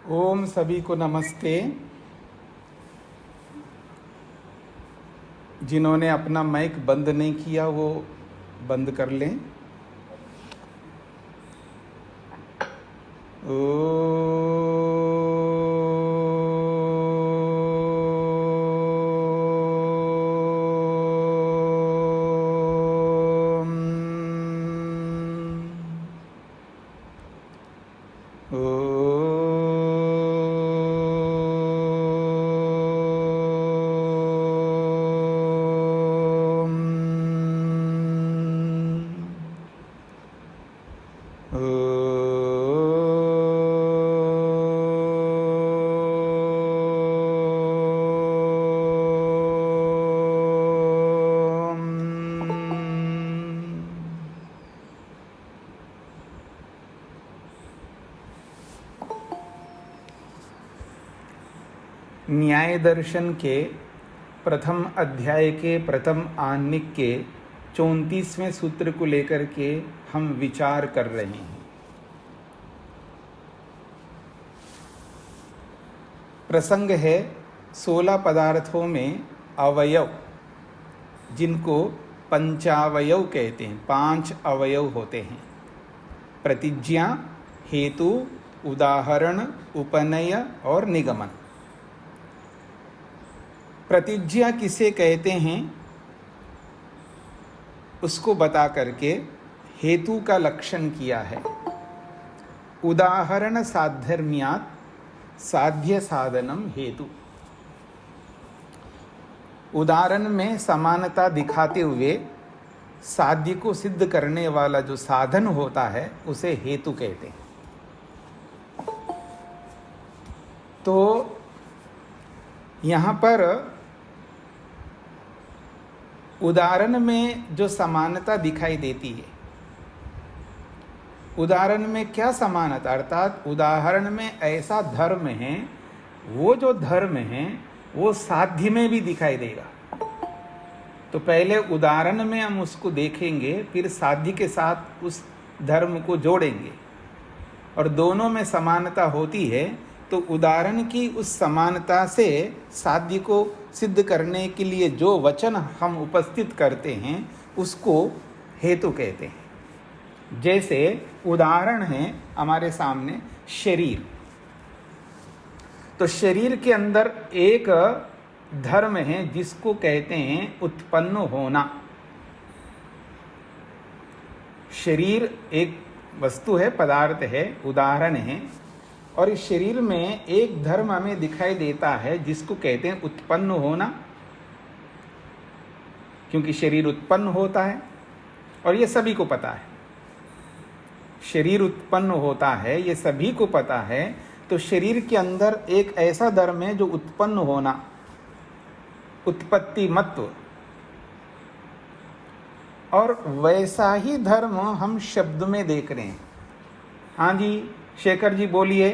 ओम सभी को नमस्ते। जिन्होंने अपना माइक बंद नहीं किया वो बंद कर लें। न्याय दर्शन के प्रथम अध्याय के प्रथम आह्निक के 34वें सूत्र को लेकर के हम विचार कर रहे हैं। प्रसंग है 16 पदार्थों में अवयव, जिनको पंचावयव कहते हैं। 5 अवयव होते हैं: प्रतिज्ञा, हेतु, उदाहरण, उपनय और निगमन। प्रतिज्ञा किसे कहते हैं उसको बता करके हेतु का लक्षण किया है। उदाहरण साधर्म्यात् साध्य साधनम हेतु। उदाहरण में समानता दिखाते हुए साध्य को सिद्ध करने वाला जो साधन होता है उसे हेतु कहते हैं। तो यहाँ पर उदाहरण में जो समानता दिखाई देती है, उदाहरण में क्या समानता, अर्थात उदाहरण में ऐसा धर्म है, वो जो धर्म है वो साध्य में भी दिखाई देगा। तो पहले उदाहरण में हम उसको देखेंगे, फिर साध्य के साथ उस धर्म को जोड़ेंगे और दोनों में समानता होती है। तो उदाहरण की उस समानता से साध्य को सिद्ध करने के लिए जो वचन हम उपस्थित करते हैं उसको हेतु कहते हैं। जैसे उदाहरण है हमारे सामने शरीर। तो शरीर के अंदर एक धर्म है जिसको कहते हैं उत्पन्न होना। शरीर एक वस्तु है, पदार्थ है, उदाहरण है, और इस शरीर में एक धर्म हमें दिखाई देता है जिसको कहते हैं उत्पन्न होना, क्योंकि शरीर उत्पन्न होता है और ये सभी को पता है। शरीर उत्पन्न होता है, ये सभी को पता है। तो शरीर के अंदर एक ऐसा धर्म है जो उत्पन्न होना, उत्पत्ति मत्व, और वैसा ही धर्म हम शब्द में देख रहे हैं। हाँ जी शेखर जी बोलिए।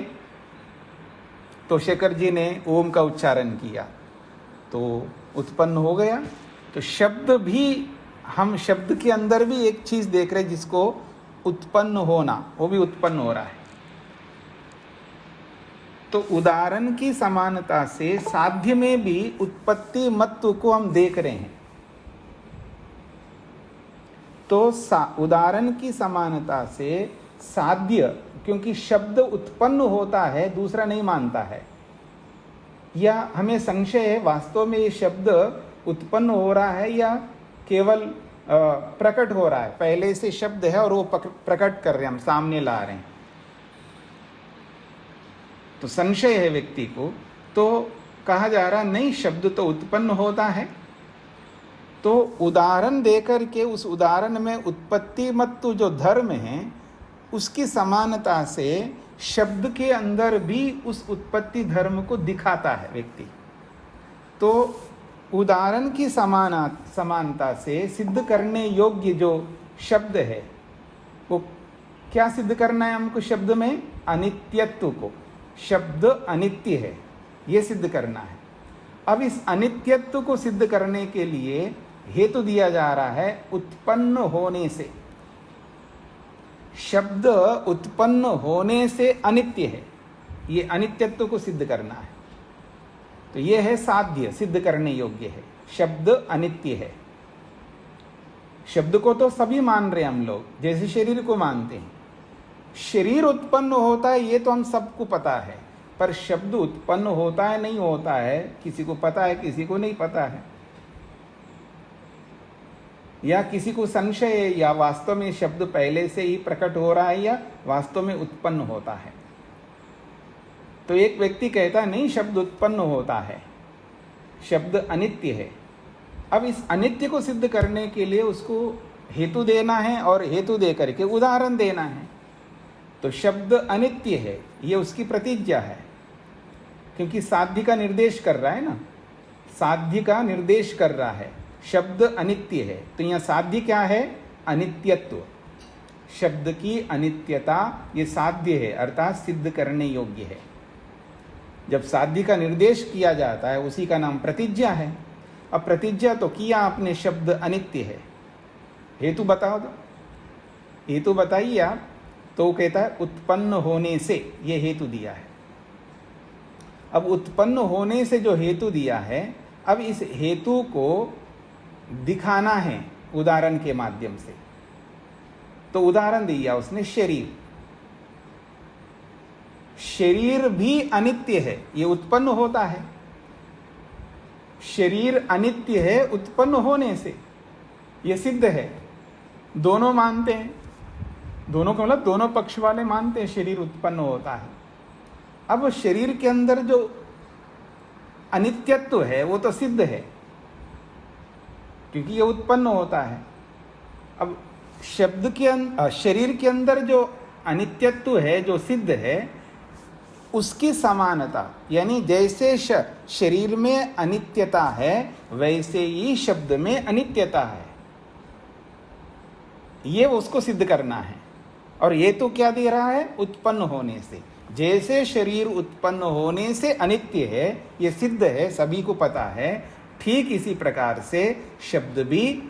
तो शेखर जी ने ओम का उच्चारण किया तो उत्पन्न हो गया। तो शब्द भी, हम शब्द के अंदर भी एक चीज देख रहे हैं जिसको उत्पन्न होना, वो भी उत्पन्न हो रहा है। तो उदाहरण की समानता से साध्य में भी उत्पत्ति मत्व को हम देख रहे हैं। तो उदाहरण की समानता से साध्य, क्योंकि शब्द उत्पन्न होता है, दूसरा नहीं मानता है, या हमें संशय है वास्तव में ये शब्द उत्पन्न हो रहा है या केवल प्रकट हो रहा है। पहले से शब्द है और वो प्रकट कर रहे हैं, हम सामने ला रहे हैं। तो संशय है व्यक्ति को, तो कहा जा रहा नहीं, शब्द तो उत्पन्न होता है। तो उदाहरण देकर के उस उदाहरण में उत्पत्ति मत्तु जो धर्म है उसकी समानता से शब्द के अंदर भी उस उत्पत्ति धर्म को दिखाता है व्यक्ति। तो उदाहरण की समानता से सिद्ध करने योग्य जो शब्द है वो क्या सिद्ध करना है हमको? शब्द में अनित्यत्व को, शब्द अनित्य है ये सिद्ध करना है। अब इस अनित्यत्व को सिद्ध करने के लिए हेतु दिया जा रहा है उत्पन्न होने से। शब्द उत्पन्न होने से अनित्य है, ये अनित्यत्व को सिद्ध करना है। तो ये है साध्य, सिद्ध करने योग्य है। शब्द अनित्य है। शब्द को तो सभी मान रहे हम लोग, जैसे शरीर को मानते हैं। शरीर उत्पन्न होता है ये तो हम सबको पता है, पर शब्द उत्पन्न होता है नहीं होता है किसी को पता है, किसी को नहीं पता है। या किसी को संशय है या वास्तव में शब्द पहले से ही प्रकट हो रहा है या वास्तव में उत्पन्न होता है। तो एक व्यक्ति कहता है नहीं शब्द उत्पन्न होता है, शब्द अनित्य है। अब इस अनित्य को सिद्ध करने के लिए उसको हेतु देना है और हेतु दे करके उदाहरण देना है। तो शब्द अनित्य है ये उसकी प्रतिज्ञा है, क्योंकि साध्य का निर्देश कर रहा है ना, साध्य का निर्देश कर रहा है। शब्द अनित्य है तो यहाँ साध्य क्या है? अनित्यत्व। शब्द की अनित्यता ये साध्य है, अर्थात सिद्ध करने योग्य है। जब साध्य का निर्देश किया जाता है उसी का नाम प्रतिज्ञा है। अब प्रतिज्ञा तो किया आपने, शब्द अनित्य है, हेतु बताओ तो, हेतु बताइए आप। तो वो कहता है उत्पन्न होने से, ये हेतु दिया है। अब उत्पन्न होने से जो हेतु दिया है, अब इस हेतु को दिखाना है उदाहरण के माध्यम से। तो उदाहरण दिया उसने शरीर। शरीर भी अनित्य है, ये उत्पन्न होता है। शरीर अनित्य है उत्पन्न होने से, ये सिद्ध है। दोनों मानते हैं, दोनों का मतलब दोनों पक्ष वाले मानते हैं शरीर उत्पन्न होता है। अब शरीर के अंदर जो अनित्यत्व है वो तो सिद्ध है, क्योंकि ये उत्पन्न होता है। अब शब्द के शरीर के अंदर जो अनित्यत्व है जो सिद्ध है, उसकी समानता, यानी जैसे शरीर में अनित्यता है वैसे ही शब्द में अनित्यता है, ये उसको सिद्ध करना है। और ये तो क्या दे रहा है? उत्पन्न होने से। जैसे शरीर उत्पन्न होने से अनित्य है, ये सिद्ध है, सभी को पता है। ठीक इसी प्रकार से शब्द भी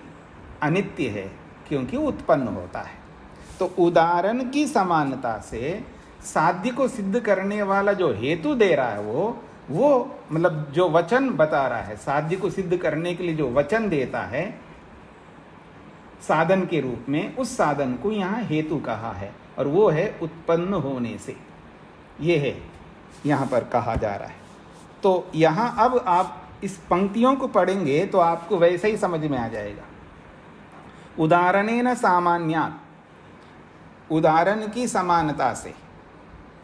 अनित्य है, क्योंकि उत्पन्न होता है। तो उदाहरण की समानता से साध्य को सिद्ध करने वाला जो हेतु दे रहा है वो मतलब जो वचन बता रहा है, साध्य को सिद्ध करने के लिए जो वचन देता है साधन के रूप में, उस साधन को यहाँ हेतु कहा है, और वो है उत्पन्न होने से। ये है यहाँ पर कहा जा रहा है। तो यहाँ अब आप इस पंक्तियों को पढ़ेंगे तो आपको वैसे ही समझ में आ जाएगा। उदाहरणेन सामान्यात्, उदाहरण की समानता से,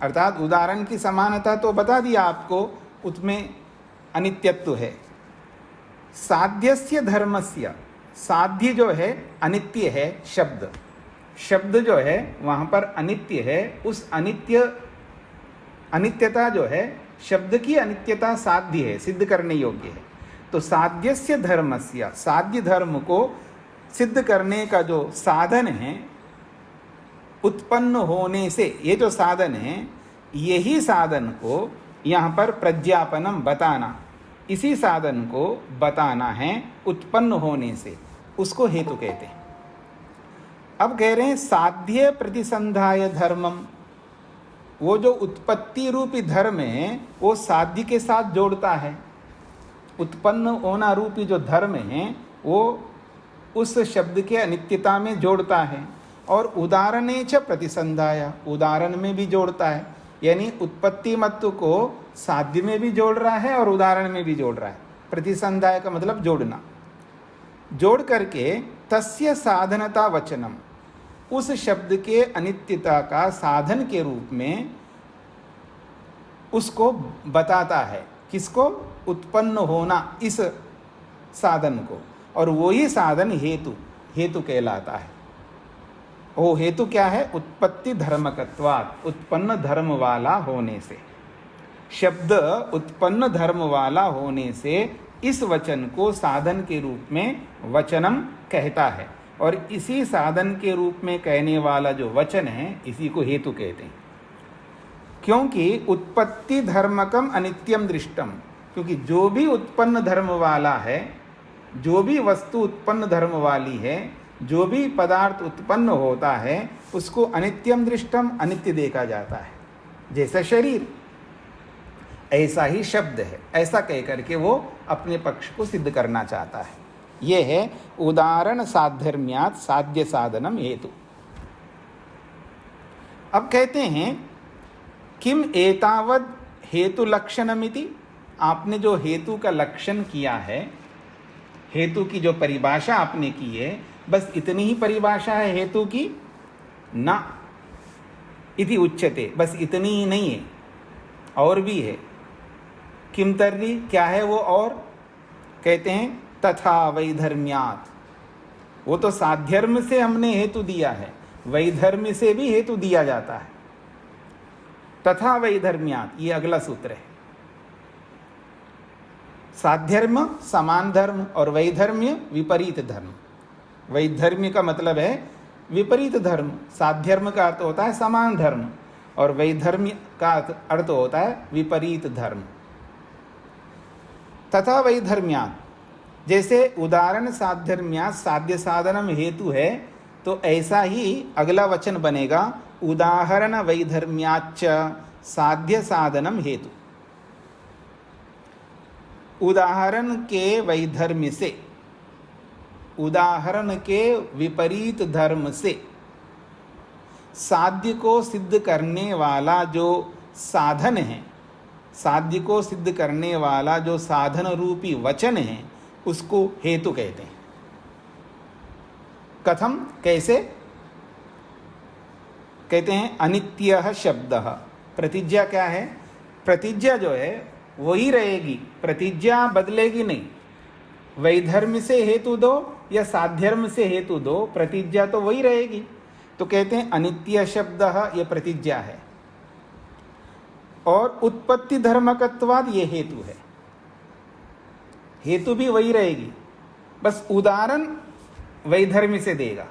अर्थात उदाहरण की समानता तो बता दिया आपको, उसमें अनित्यत्व है। साध्यस्य धर्मस्य, साध्य जो है अनित्य है, शब्द शब्द जो है वहाँ पर अनित्य है। उस अनित्यता जो है, शब्द की अनित्यता साध्य है, सिद्ध करने योग्य है। तो साध्यस्य धर्मस्य, साध्य धर्म को सिद्ध करने का जो साधन है उत्पन्न होने से, ये जो साधन है, यही साधन को यहाँ पर प्रज्ञापनम बताना, इसी साधन को बताना है उत्पन्न होने से, उसको हेतु कहते हैं। अब कह रहे हैं साध्य प्रतिसंधाय धर्मम, वो जो उत्पत्ति रूपी धर्म है वो साध्य के साथ जोड़ता है। उत्पन्न होना रूपी जो धर्म है वो उस शब्द के अनित्यता में जोड़ता है। और उदाहरणे च प्रतिसंधाय, उदाहरण में भी जोड़ता है, यानी उत्पत्ति मत्व को साध्य में भी जोड़ रहा है और उदाहरण में भी जोड़ रहा है। प्रतिसंधाय का मतलब जोड़ना, जोड़ करके तस्य साधनता वचनम, उस शब्द के अनित्यता का साधन के रूप में उसको बताता है। किसको? उत्पन्न होना, इस साधन को। और वही साधन हेतु कहलाता है। वो हेतु क्या है? उत्पत्ति धर्मकत्वात्, उत्पन्न धर्म वाला होने से। शब्द उत्पन्न धर्म वाला होने से इस वचन को साधन के रूप में वचनम कहता है, और इसी साधन के रूप में कहने वाला जो वचन है इसी को हेतु कहते हैं। क्योंकि उत्पत्ति धर्मकम अनित्यम दृष्टम, क्योंकि जो भी उत्पन्न धर्म वाला है, जो भी वस्तु उत्पन्न धर्म वाली है, जो भी पदार्थ उत्पन्न होता है, उसको अनित्यम दृष्टम, अनित्य देखा जाता है। जैसे शरीर, ऐसा ही शब्द है, ऐसा कह करके वो अपने पक्ष को सिद्ध करना चाहता है। ये है उदाहरण साधर्म्यात् साध्य साधनम हेतु। अब कहते हैं किम एतावद हेतु लक्षणमिति, आपने जो हेतु का लक्षण किया है, हेतु की जो परिभाषा आपने की है, बस इतनी ही परिभाषा है हेतु की? ना इति उच्यते, बस इतनी ही नहीं है, और भी है। किम तर्हि, क्या है वो और? कहते हैं तथा वैधर्म्यात्, वो तो साध्यर्म से हमने हेतु दिया है, वैधर्म्य से भी हेतु दिया जाता है। तथा वैधर्म्यात्, ये अगला सूत्र है। साध्यर्म समान धर्म और वैधर्म्य विपरीत धर्म। वैधर्म्य का मतलब है विपरीत धर्म, साध्यर्म का अर्थ होता है समान धर्म, और वैधर्म्य का अर्थ होता है विपरीत धर्म। तथा वैधर्म्यात्, जैसे उदाहरण साध्यर्म्यात् साध्य साधनम हेतु है, तो ऐसा ही अगला वचन बनेगा उदाहरण वैधर्म्याच्च साध्य साधनम हेतु। उदाहरण के वैधर्म्य से, उदाहरण के विपरीत धर्म से साध्य को सिद्ध करने वाला जो साधन है, साध्य को सिद्ध करने वाला जो साधन रूपी वचन है, उसको हेतु कहते हैं। कथम, कैसे? कहते हैं अनित्यः शब्दः। प्रतिज्ञा क्या है? प्रतिज्ञा जो है वही रहेगी, प्रतिज्ञा बदलेगी नहीं। वैधर्म्य से हेतु दो या साध्यर्म से हेतु दो, प्रतिज्ञा तो वही रहेगी। तो कहते हैं अनित्य शब्दः, ये प्रतिज्ञा है। और उत्पत्ति धर्मकत्वाद, ये हेतु है। हेतु भी वही रहेगी, बस उदाहरण वैधर्म्य से देगा,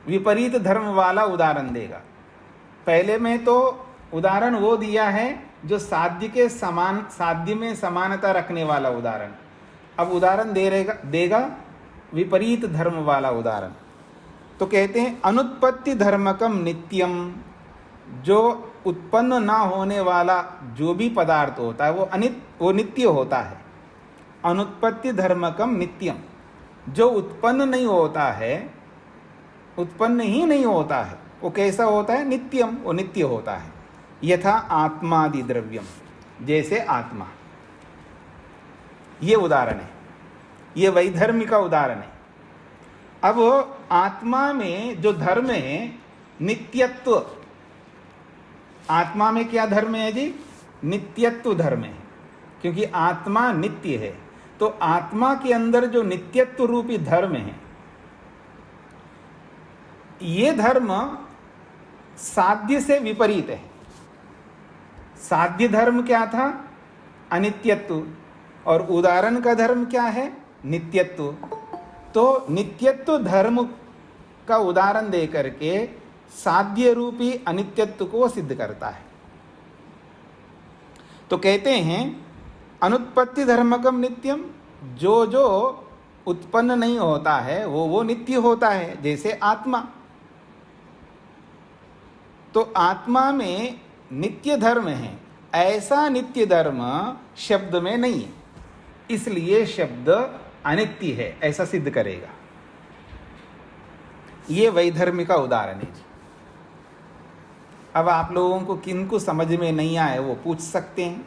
विपरीत धर्म वाला उदाहरण देगा। पहले में तो उदाहरण वो दिया है जो साध्य के समान, साध्य में समानता रखने वाला उदाहरण। अब उदाहरण देगा विपरीत धर्म वाला उदाहरण। तो कहते हैं अनुत्पत्ति धर्मकम नित्यम, जो उत्पन्न ना होने वाला जो भी पदार्थ होता है वो नित्य होता है। अनुत्पत्ति धर्मकम नित्यम, जो उत्पन्न नहीं होता है, उत्पन्न ही नहीं होता है, वो कैसा होता है? नित्यम, वो नित्य होता है। यथा आत्मादि द्रव्यम, जैसे आत्मा, ये उदाहरण है, ये वैधर्म्य का उदाहरण है। अब आत्मा में जो धर्म है नित्यत्व, आत्मा में क्या धर्म है जी? नित्यत्व धर्म है, क्योंकि आत्मा नित्य है। तो आत्मा के अंदर जो नित्यत्व रूपी धर्म है, ये धर्म साध्य से विपरीत है। साध्य धर्म क्या था? अनित्यत्व, और उदाहरण का धर्म क्या है? नित्यत्व। तो नित्यत्व धर्म का उदाहरण दे करके साध्य रूपी अनित्यत्व को सिद्ध करता है। तो कहते हैं अनुत्पत्ति धर्मकम नित्यम, जो जो उत्पन्न नहीं होता है वो नित्य होता है, जैसे आत्मा। तो आत्मा में नित्य धर्म है, ऐसा नित्य धर्म शब्द में नहीं है, इसलिए शब्द अनित्य है, ऐसा सिद्ध करेगा। ये वैधर्म्य का उदाहरण है। अब आप लोगों को किनको समझ में नहीं आए वो पूछ सकते हैं।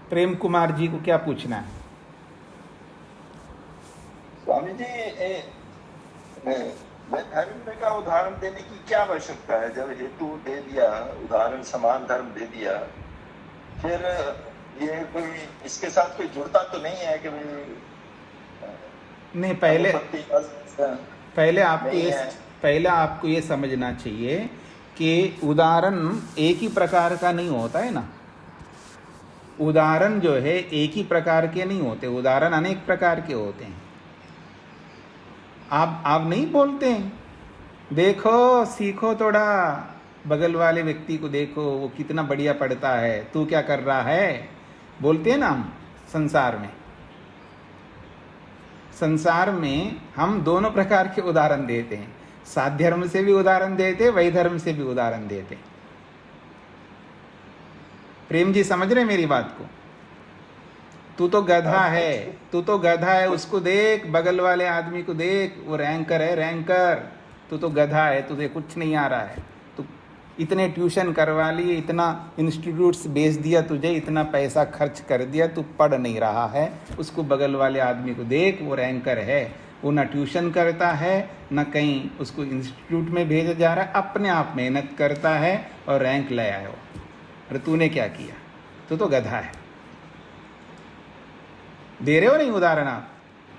प्रेम कुमार जी को क्या पूछना है? स्वामी जी, वैधर्म्य का उदाहरण देने की क्या आवश्यकता है? जब हेतु दे दिया, उदाहरण समान धर्म दे दिया, फिर ये कोई इसके साथ कोई जुड़ता तो नहीं है कि भाई नहीं, पहले आपको ये समझना चाहिए कि उदाहरण एक ही प्रकार का नहीं होता है ना। उदाहरण जो है एक ही प्रकार के नहीं होते, उदाहरण अनेक प्रकार के होते हैं। आप नहीं बोलते हैं, देखो सीखो थोड़ा, बगल वाले व्यक्ति को देखो वो कितना बढ़िया पढ़ता है, तू क्या कर रहा है, बोलते हैं ना हम संसार में। संसार में हम दोनों प्रकार के उदाहरण देते हैं, साध्य धर्म से भी उदाहरण देते, वैधर्म से भी उदाहरण देते। प्रेम जी समझ रहे मेरी बात को? तू तो गधा है, तू तो गधा है, उसको देख, बगल वाले आदमी को देख, वो रैंकर है, रैंकर। तू तो गधा है, तुझे कुछ नहीं आ रहा है, तू इतने ट्यूशन करवा लिए, इतना इंस्टीट्यूट्स बेच दिया तुझे, इतना पैसा खर्च कर दिया, तू पढ़ नहीं रहा है। उसको बगल वाले आदमी को देख, वो रैंकर है, वो ना ट्यूशन करता है, ना कहीं उसको इंस्टीट्यूट में भेजा जा रहा है, अपने आप मेहनत करता है और रैंक ले आया हो। अरे तूने क्या किया? तू तो गधा है। दे रहे हो नहीं उदाहरण आप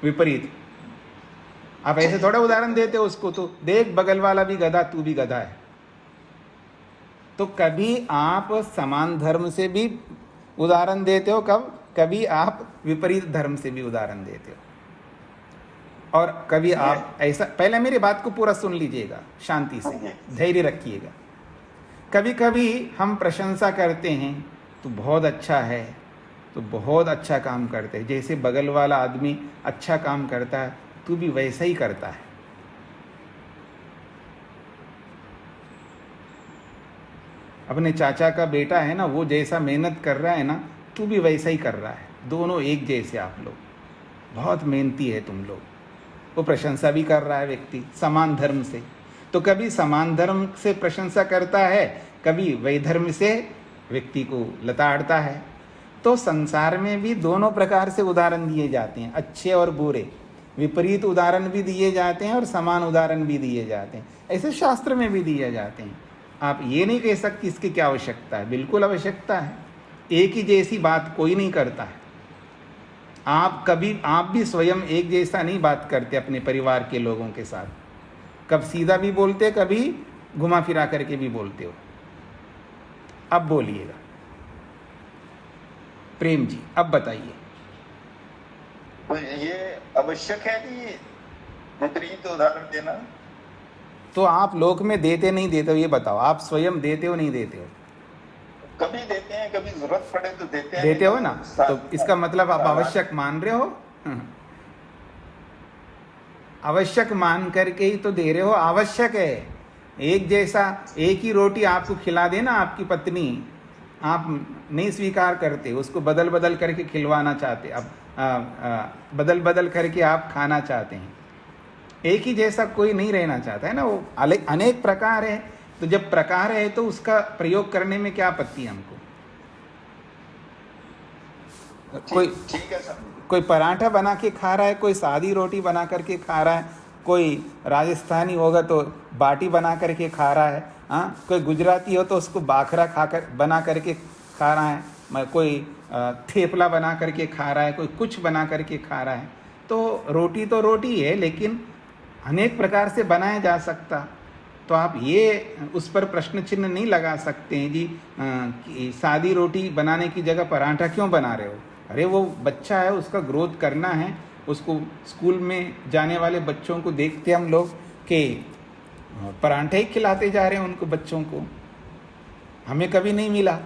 विपरीत? आप ऐसे थोड़ा उदाहरण देते हो उसको, तो देख बगल वाला भी गधा, तू भी गधा है। तो कभी आप समान धर्म से भी उदाहरण देते हो, कभी आप विपरीत धर्म से भी उदाहरण देते हो, और कभी आप ऐसा। पहले मेरी बात को पूरा सुन लीजिएगा शांति से, धैर्य रखिएगा। कभी कभी हम प्रशंसा करते हैं, तो बहुत अच्छा है, तो बहुत अच्छा काम करते हैं, जैसे बगल वाला आदमी अच्छा काम करता है तू भी वैसा ही करता है। अपने चाचा का बेटा है ना, वो जैसा मेहनत कर रहा है ना, तू भी वैसा ही कर रहा है। दोनों एक जैसे, आप लोग बहुत मेहनती है तुम लोग। वो प्रशंसा भी कर रहा है व्यक्ति समान धर्म से। तो कभी समान धर्म से प्रशंसा करता है, कभी वैधर्म से व्यक्ति को लताड़ता है। तो संसार में भी दोनों प्रकार से उदाहरण दिए जाते हैं, अच्छे और बुरे। विपरीत उदाहरण भी दिए जाते हैं और समान उदाहरण भी दिए जाते हैं। ऐसे शास्त्र में भी दिए जाते हैं। आप ये नहीं कह सकते इसकी क्या आवश्यकता है, बिल्कुल आवश्यकता है। एक ही जैसी बात कोई नहीं करता है। आप भी स्वयं एक जैसा नहीं बात करते अपने परिवार के लोगों के साथ। कब सीधा भी बोलते, कभी घुमा फिरा करके भी बोलते हो। अब बोलिएगा प्रेम जी, अब बताइए। तो ये आवश्यक है कि विपरीत उदाहरण देना? तो आप लोक में देते नहीं देते हो, ये बताओ। आप स्वयं देते हो नहीं देते हो? कभी देते हैं, कभी जरूरत पड़े तो देते हैं। देते हो ना, तो इसका मतलब आप आवश्यक मान रहे हो। आवश्यक मान करके ही तो दे रहे हो। आवश्यक है, एक जैसा एक ही रोटी आपको खिला देना आपकी पत्नी, आप नहीं स्वीकार करते, उसको बदल बदल करके खिलवाना चाहते, अब बदल बदल करके आप खाना चाहते हैं। एक ही जैसा कोई नहीं रहना चाहता है ना, वो अनेक प्रकार है। तो जब प्रकार है तो उसका प्रयोग करने में क्या आपत्ति है हमको? कोई पराठा बना के खा रहा है, कोई सादी रोटी बना करके खा रहा है, कोई राजस्थानी होगा तो बाटी बना करके खा रहा है, हाँ, कोई गुजराती हो तो उसको बाखरा बना करके खा रहा है, कोई थेपला बना करके खा रहा है, कोई कुछ बना करके खा रहा है। तो रोटी है, लेकिन अनेक प्रकार से बनाया जा सकता। तो आप ये उस पर प्रश्न चिन्ह नहीं लगा सकते हैं जी कि सादी रोटी बनाने की जगह पराठा क्यों बना रहे हो। अरे वो बच्चा है, उसका ग्रोथ करना है, उसको स्कूल में जाने वाले बच्चों को देखते हम लोग कि पराठे ही खिलाते जा रहे हैं उनको, बच्चों को। हमें कभी नहीं मिला।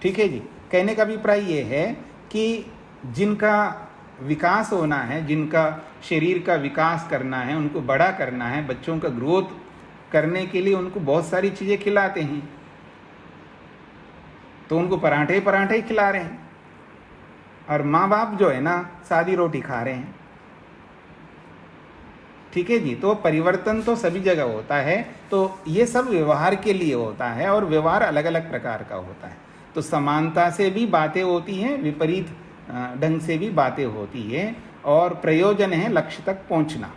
ठीक है जी। कहने का अभिप्राय ये है कि जिनका विकास होना है, जिनका शरीर का विकास करना है, उनको बड़ा करना है, बच्चों का ग्रोथ करने के लिए उनको बहुत सारी चीज़ें खिलाते हैं। तो उनको पराठे ही खिला रहे हैं, और माँ बाप जो है ना सादी रोटी खा रहे हैं। ठीक है जी। तो परिवर्तन तो सभी जगह होता है। तो ये सब व्यवहार के लिए होता है, और व्यवहार अलग अलग प्रकार का होता है। तो समानता से भी बातें होती हैं, विपरीत ढंग से भी बातें होती है, और प्रयोजन है लक्ष्य तक पहुंचना।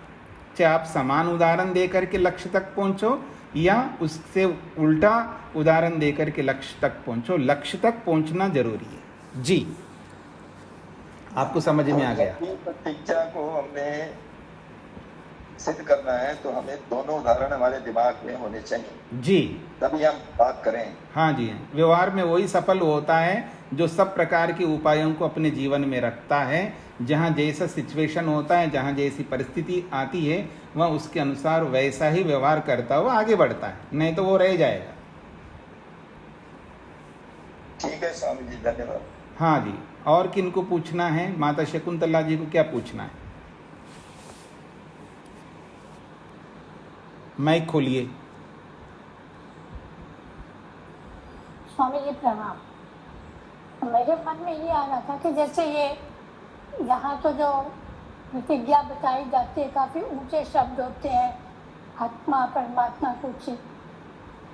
चाहे आप समान उदाहरण देकर के लक्ष्य तक पहुंचो, या उससे उल्टा उदाहरण देकर के लक्ष्य तक पहुंचो, लक्ष्य तक पहुंचना जरूरी है जी। आपको समझ में आ गया? प्रतिज्ञा को हमने सिद्ध करना है तो हमें दोनों उदाहरण हमारे दिमाग में होने चाहिए जी, तभी हम बात करें। हाँ जी। व्यवहार में वही सफल होता है जो सब प्रकार के उपायों को अपने जीवन में रखता है। जहाँ जैसा सिचुएशन होता है, जहाँ जैसी परिस्थिति आती है, वह उसके अनुसार वैसा ही व्यवहार करता हुआ आगे बढ़ता है, नहीं तो वो रह जाएगा। ठीक है स्वामी जी, धन्यवाद। हाँ जी। और किनको पूछना है? माता शकुंतला जी को क्या पूछना है? माइक खोलिए। स्वामी जी प्रणाम। मेरे मन में ये आ रहा था कि जैसे ये यहाँ तो जो प्रतिज्ञा बताई जाती है काफी ऊंचे शब्द होते हैं, आत्मा परमात्मा कुछ,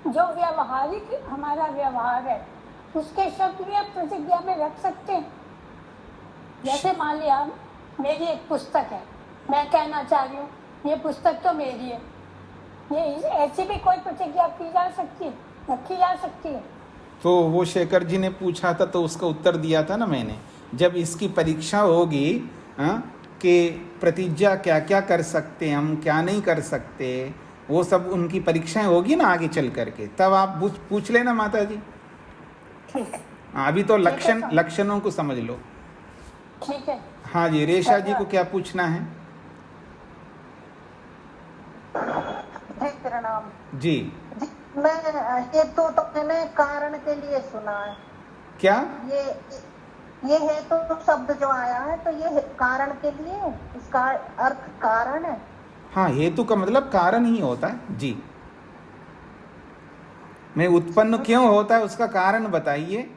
जो व्यवहारिक हमारा व्यवहार है उसके शब्द भी आप प्रतिज्ञा में रख सकते हैं। जैसे मान लिया मेरी एक पुस्तक है, मैं कहना चाह रही हूँ ये पुस्तक तो मेरी है, ये ऐसी भी कोई प्रतिज्ञा की जा सकती है, रखी जा सकती है। तो वो शेखर जी ने पूछा था तो उसका उत्तर दिया था ना मैंने। जब इसकी परीक्षा होगी कि प्रतिज्ञा क्या क्या कर सकते हैं हम, क्या नहीं कर सकते, वो सब उनकी परीक्षाएं होगी ना आगे चल करके, तब आप पूछ लेना माता जी। ठीक है। अभी तो लक्षणों को समझ लो। ठीक है। हाँ जी, रेशा जी को क्या पूछना है? प्रणाम जी। मैं हेतु तो मैंने कारण के लिए सुना है। क्या ये हेतु तो शब्द जो आया है तो ये कारण के लिए, इसका अर्थ कारण है। हाँ, हेतु का मतलब कारण ही होता है जी। मैं उत्पन्न क्यों होता है उसका कारण बताइए।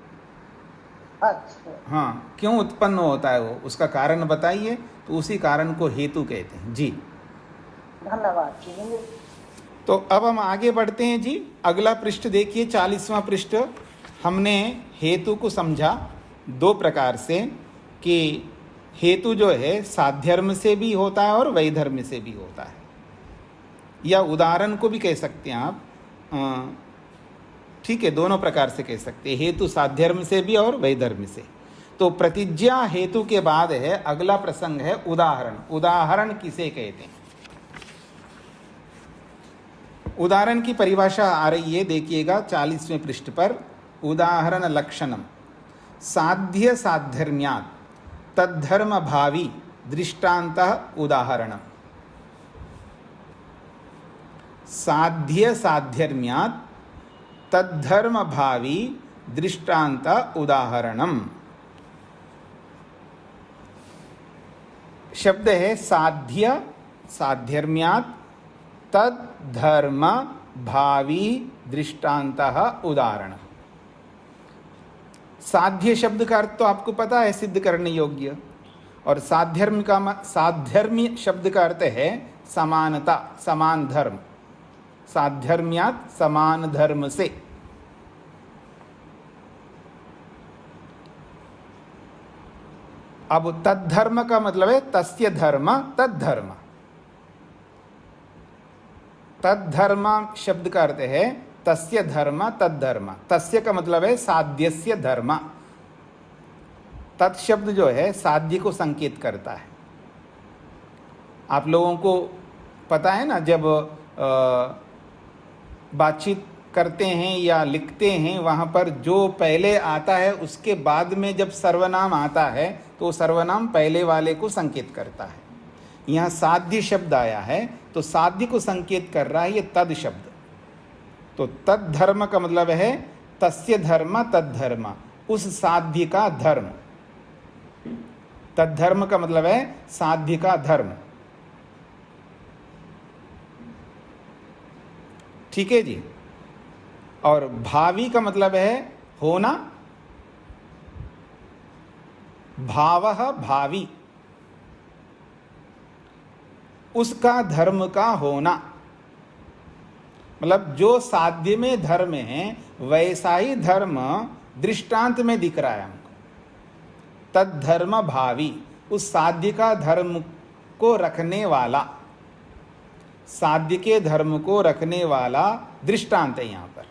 अच्छा। हाँ, क्यों उत्पन्न होता है वो, उसका कारण बताइए, तो उसी कारण को हेतु कहते हैं जी। धन्यवाद जी। तो अब हम आगे बढ़ते हैं जी। अगला पृष्ठ देखिए, 40वां पृष्ठ। हमने हेतु को समझा दो प्रकार से कि हेतु जो है साध्यर्म से भी होता है और वैधर्म से भी होता है, या उदाहरण को भी कह सकते हैं आप। ठीक है, दोनों प्रकार से कह सकते हैं, हेतु साध्यर्म से भी और वैधर्म से। तो प्रतिज्ञा हेतु के बाद है अगला प्रसंग है उदाहरण। उदाहरण किसे कहते हैं? उदाहरण की परिभाषा आ रही है, देखिएगा 40वें पृष्ठ पर। उदाहरण लक्षणम साध्य साध्यर्म्यात् तद्धर्म भावी दृष्टान्तः उदाहरणम। साध्य साध्यर्म्यात् तद्धर्म भावी दृष्टांत उदाहरणम। शब्द है साध्य साध्यर्म्यात् तद्धर्म भावी दृष्टांतः उदाहरण। साध्य शब्द का अर्थ तो आपको पता है, सिद्ध करने योग्य। और साध्यर्मी शब्द का अर्थ है समानता, समान धर्म। साध्यर्म्यात् समान धर्म से। अब तद्धर्म का मतलब है तस्य धर्म तद्धर्म। तद्धर्म शब्द का अर्थ है तस्य धर्म तद्धर्म। तस्य का मतलब है साध्यस्य धर्म। तत् शब्द जो है साध्य को संकेत करता है। आप लोगों को पता है ना, जब बातचीत करते हैं या लिखते हैं, वहाँ पर जो पहले आता है उसके बाद में जब सर्वनाम आता है तो सर्वनाम पहले वाले को संकेत करता है। यहाँ साध्य शब्द आया है तो साध्य को संकेत कर रहा है ये तद शब्द। तो तद्धर्म का मतलब है तस्य धर्म तद्धर्म, उस साध्य का धर्म। तद्धर्म का मतलब है साध्य का धर्म। ठीक है जी। और भावी का मतलब है होना, भावः भावी, उसका धर्म का होना। मतलब जो साध्य में धर्म है वैसा ही धर्म दृष्टांत में दिख रहा है हमको। तद्धर्म भावी, उस साध्य का धर्म को रखने वाला, साध्य के धर्म को रखने वाला दृष्टांत है यहाँ पर।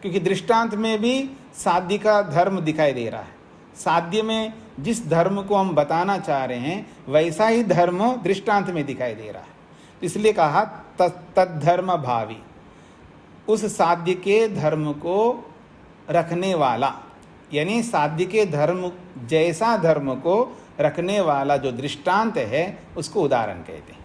क्योंकि दृष्टांत में भी साध्य का धर्म दिखाई दे रहा है। साध्य में जिस धर्म को हम बताना चाह रहे हैं वैसा ही धर्म दृष्टांत में दिखाई दे रहा है। इसलिए कहा तद्धर्म भावी, उस साध्य के धर्म को रखने वाला, यानी साध्य के धर्म जैसा धर्म को रखने वाला जो दृष्टांत है उसको उदाहरण कहते हैं।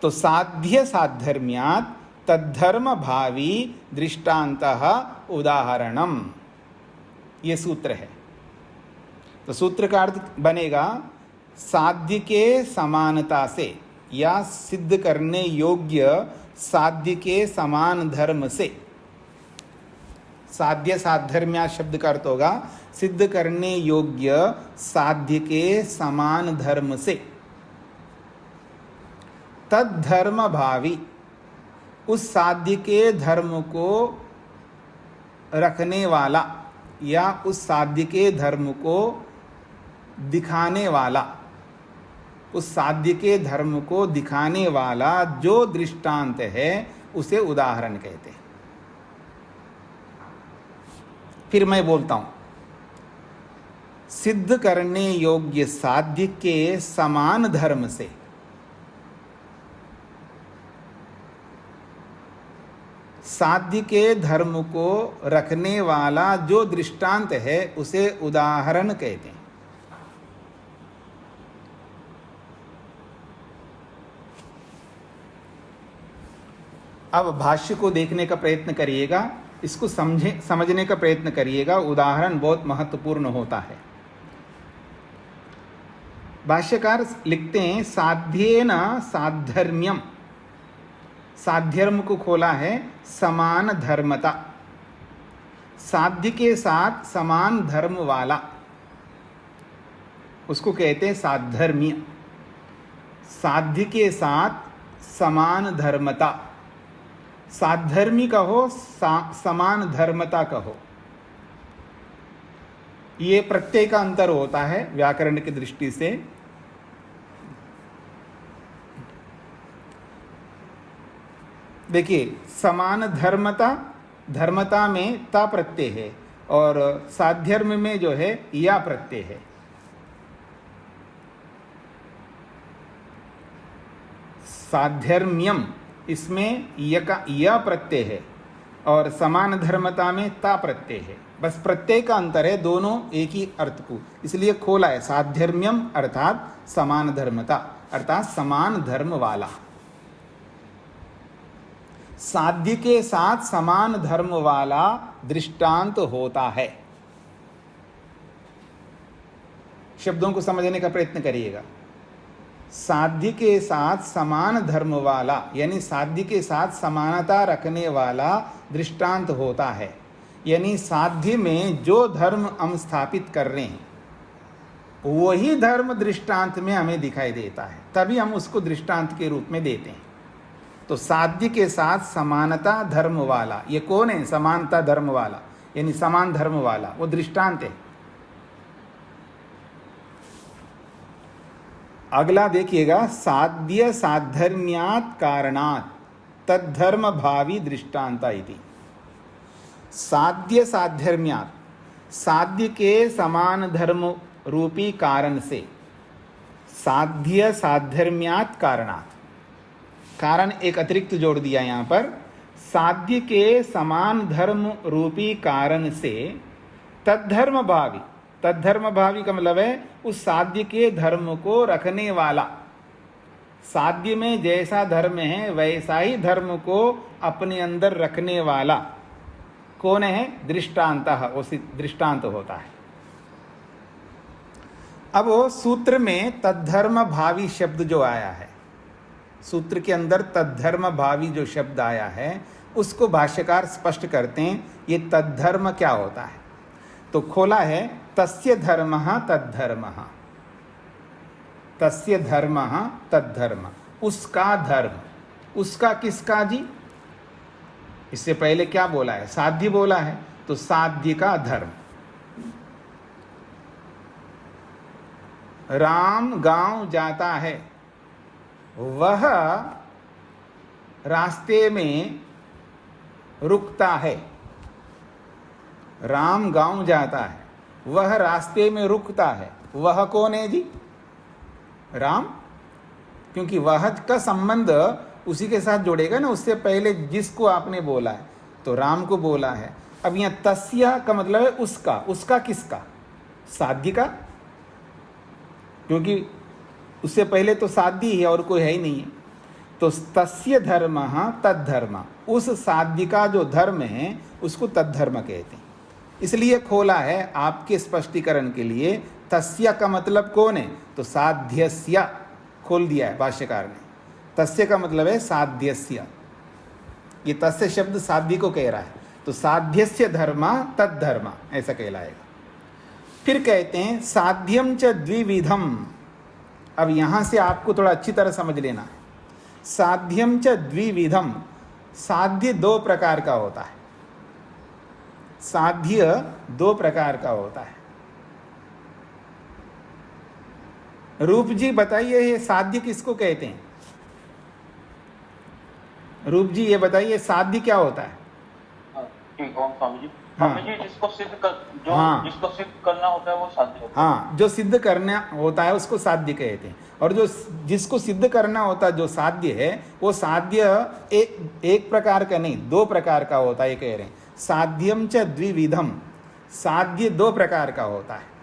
तो साध्य साध्यर्म्यात् तद्धर्म भावी दृष्टांतः उदाहरणम, ये सूत्र है। तो सूत्र का अर्थ बनेगा साध्य के समानता से, या सिद्ध करने योग्य साध्य के समान धर्म से। साध्य साधर्म्या शब्द का अर्थ होगा सिद्ध करने योग्य साध्य के समान धर्म से। तद धर्म भावी, उस साध्य के धर्म को रखने वाला या उस साध्य के धर्म को दिखाने वाला, उस साध्य के धर्म को दिखाने वाला जो दृष्टांत है उसे उदाहरण कहते हैं। फिर मैं बोलता हूं, सिद्ध करने योग्य साध्य के समान धर्म से। साध्य के धर्म को रखने वाला जो दृष्टांत है उसे उदाहरण कहते हैं। अब भाष्य को देखने का प्रयत्न करिएगा, इसको समझने का प्रयत्न करिएगा। उदाहरण बहुत महत्वपूर्ण होता है। भाष्यकार लिखते हैं साध्येन साधर्म्यम, साध्यर्म को खोला है समान धर्मता, साध्य के साथ समान धर्म वाला, उसको कहते हैं साधर्म्य। साध्य के साथ समान धर्मता, साधर्मी कहो समान धर्मता कहो, ये प्रत्यय का अंतर होता है व्याकरण की दृष्टि से। देखिए, समान धर्मता, धर्मता में ता प्रत्यय है और साध्यर्म में जो है या प्रत्यय है। साध्यर्म्यम इसमें या प्रत्यय है और समान धर्मता में ता प्रत्यय है। बस प्रत्यय का अंतर है, दोनों एक ही अर्थ को इसलिए खोला है। साध्यर्म्यम अर्थात समान धर्मता, अर्थात समान धर्म वाला। साध्य के साथ समान धर्म वाला दृष्टांत होता है। शब्दों को समझने का प्रयत्न करिएगा। साध्य के साथ समान धर्म वाला यानी साध्य के साथ समानता रखने वाला दृष्टांत होता है। यानी साध्य में जो धर्म हम स्थापित कर रहे हैं वही धर्म दृष्टांत में हमें दिखाई देता है, तभी हम उसको दृष्टांत के रूप में देते हैं। तो साध्य के साथ समानता धर्म वाला, ये कौन है? समानता धर्म वाला यानी समान धर्म वाला, वो दृष्टांत है। अगला देखिएगा, साध्य साधर्म्यात् कारणात् तद्धर्म भावी दृष्टांता इति। साध्य साधर्म्यात्, साध्य के समान धर्म रूपी कारण से, साध्य साधर्म्यात् कारणात्, कारण एक अतिरिक्त जोड़ दिया यहाँ पर, साध्य के समान धर्म रूपी कारण से तद्धर्म भावी, तद्धर्म भावी का मतलब है उस साध्य के धर्म को रखने वाला। साध्य में जैसा धर्म है वैसा ही धर्म को अपने अंदर रखने वाला कौन है? दृष्टांतः, वो दृष्टांत होता है। अब वो सूत्र में तद्धर्म भावी शब्द जो आया है, सूत्र के अंदर तद्धर्म भावी जो शब्द आया है उसको भाष्यकार स्पष्ट करते हैं ये तद्धर्म क्या होता है। तो खोला है तस्य धर्मः तद्धर्मः, तस्य धर्मः तद्धर्म, उसका धर्म। उसका किसका जी? इससे पहले क्या बोला है? साध्य बोला है, तो साध्य का धर्म। राम गांव जाता है, वह रास्ते में रुकता है। राम गांव जाता है, वह रास्ते में रुकता है। वह कौन है जी? राम, क्योंकि वह का संबंध उसी के साथ जोड़ेगा ना, उससे पहले जिसको आपने बोला है तो राम को बोला है। अब यहाँ तस्य का मतलब है उसका। उसका किसका? साध्य का, क्योंकि उससे पहले तो साध्य ही है और कोई है ही नहीं है। तो तस्य धर्मः तद्धर्म, उस साध्य का जो धर्म है उसको तद्धर्म कहते हैं। इसलिए खोला है आपके स्पष्टीकरण के लिए। तस्य का मतलब कौन है? तो साध्यस्य खोल दिया है भाष्यकार ने। तस्य का मतलब है साध्यस्य। ये तस्य शब्द साध्य को कह रहा है, तो साध्यस्य धर्मा तद धर्मा ऐसा कहलाएगा। फिर कहते हैं साध्यम च द्विविधम। अब यहां से आपको थोड़ा अच्छी तरह समझ लेना है। साध्यम च द्विविधम, साध्य दो प्रकार का होता है। साध्य दो प्रकार का होता है। रूप जी बताइए, ये साध्य किसको कहते हैं? रूप जी ये बताइए, साध्य क्या होता है? ठीक है स्वामी जी। हाँ। स्वामी जी, जिसको सिद्ध करना होता है वो साध्य होता है। हाँ, जो सिद्ध करना होता है उसको साध्य कहते हैं, और जो जिसको सिद्ध करना होता है जो साध्य है वो साध्य एक प्रकार का नहीं, दो प्रकार का होता है, ये कह रहे हैं। साध्यम च द्विविधम, साध्य दो प्रकार का होता है।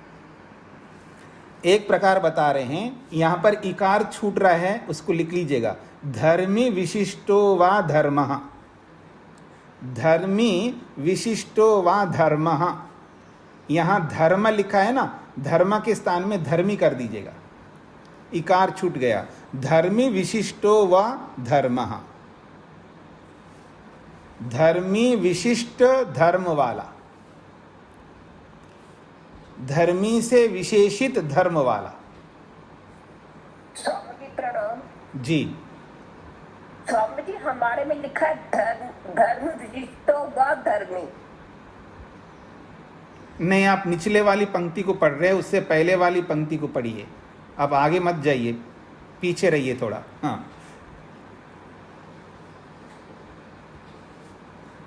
एक प्रकार बता रहे हैं, यहां पर इकार छूट रहा है, उसको लिख लीजिएगा। धर्मी विशिष्टो वा धर्मः, धर्मी विशिष्टो वा धर्मः। यहां धर्म लिखा है ना, धर्म के स्थान में धर्मी कर दीजिएगा, इकार छूट गया। धर्मी विशिष्टो वा धर्मः, धर्मी विशिष्ट धर्म वाला, धर्मी से विशेषित धर्म वाला। स्वामी जी प्रणाम। जी स्वामी जी, हमारे में लिखा है धर्म विशिष्टो व धर्मी। नहीं, आप निचले वाली पंक्ति को पढ़ रहे हैं, उससे पहले वाली पंक्ति को पढ़िए। आप आगे मत जाइए, पीछे रहिए थोड़ा।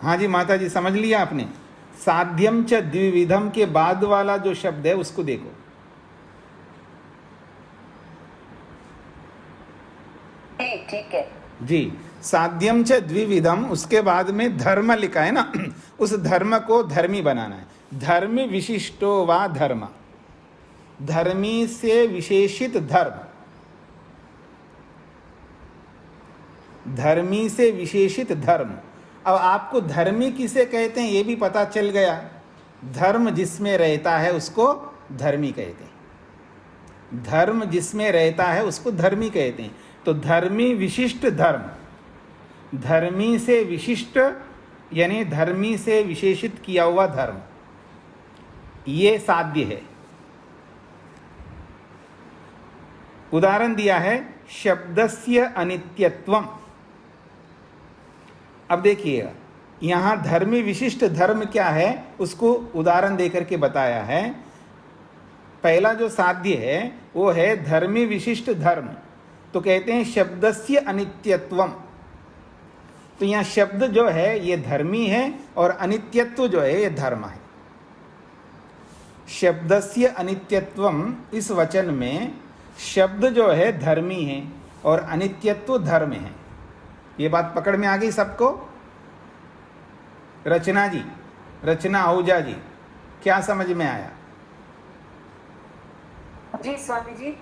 हाँ जी माता जी, समझ लिया आपने? साध्यम च द्विविधम के बाद वाला जो शब्द है उसको देखो। ठीक है जी, साध्यम च द्विविधम, उसके बाद में धर्म लिखा है ना, उस धर्म को धर्मी बनाना है। धर्म विशिष्टो वा धर्म, धर्मी से विशेषित धर्म, धर्मी से विशेषित धर्म। अब आपको धर्मी किसे कहते हैं ये भी पता चल गया। धर्म जिसमें रहता है उसको धर्मी कहते हैं, धर्म जिसमें रहता है उसको धर्मी कहते हैं। तो धर्मी विशिष्ट धर्म, धर्मी से विशिष्ट यानी धर्मी से विशेषित किया हुआ धर्म, ये साध्य है। उदाहरण दिया है शब्दस्य अनित्यत्वम। अब देखिएगा, यहां धर्मी विशिष्ट धर्म क्या है उसको उदाहरण देकर के बताया है। पहला जो साध्य है वो है धर्मी विशिष्ट धर्म, तो कहते हैं शब्दस्य अनित्यत्वम। तो यहाँ शब्द जो है ये धर्मी है और अनित्यत्व जो है ये धर्म है। शब्दस्य अनित्यत्वम, इस वचन में शब्द जो है धर्मी है और अनित्यत्व धर्म है। ये बात पकड़ में आ गई सबको? रचना जी, रचना आहूजा जी, क्या समझ में आया? जी स्वामी जी,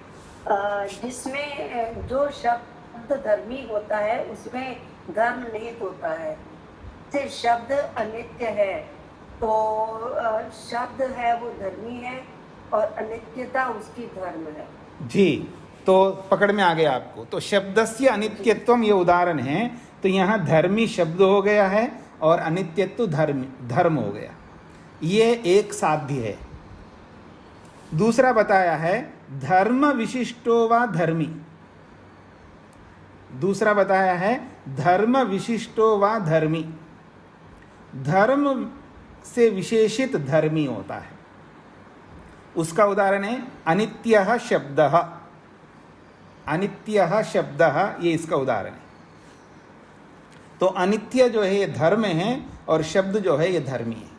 जिसमें जो शब्द धर्मी होता है उसमें धर्म निहित होता है। से शब्द अनित्य है तो शब्द है वो धर्मी है और अनित्यता उसकी धर्म है। जी, तो पकड़ में आ गया आपको। तो शब्दस्य अनित्यत्वम ये उदाहरण है। तो यहाँ धर्मी शब्द हो गया है और अनित्यत्व धर्म हो गया। ये एक साध्य है। दूसरा बताया है धर्म विशिष्टो वा धर्मी। दूसरा बताया है धर्म विशिष्टो वा धर्मी, धर्म से विशेषित धर्मी होता है। उसका उदाहरण है अनित्यः शब्दः। अनित्यः शब्दः, ये इसका उदाहरण है। तो अनित्य जो है ये धर्म है और शब्द जो है ये धर्मी है।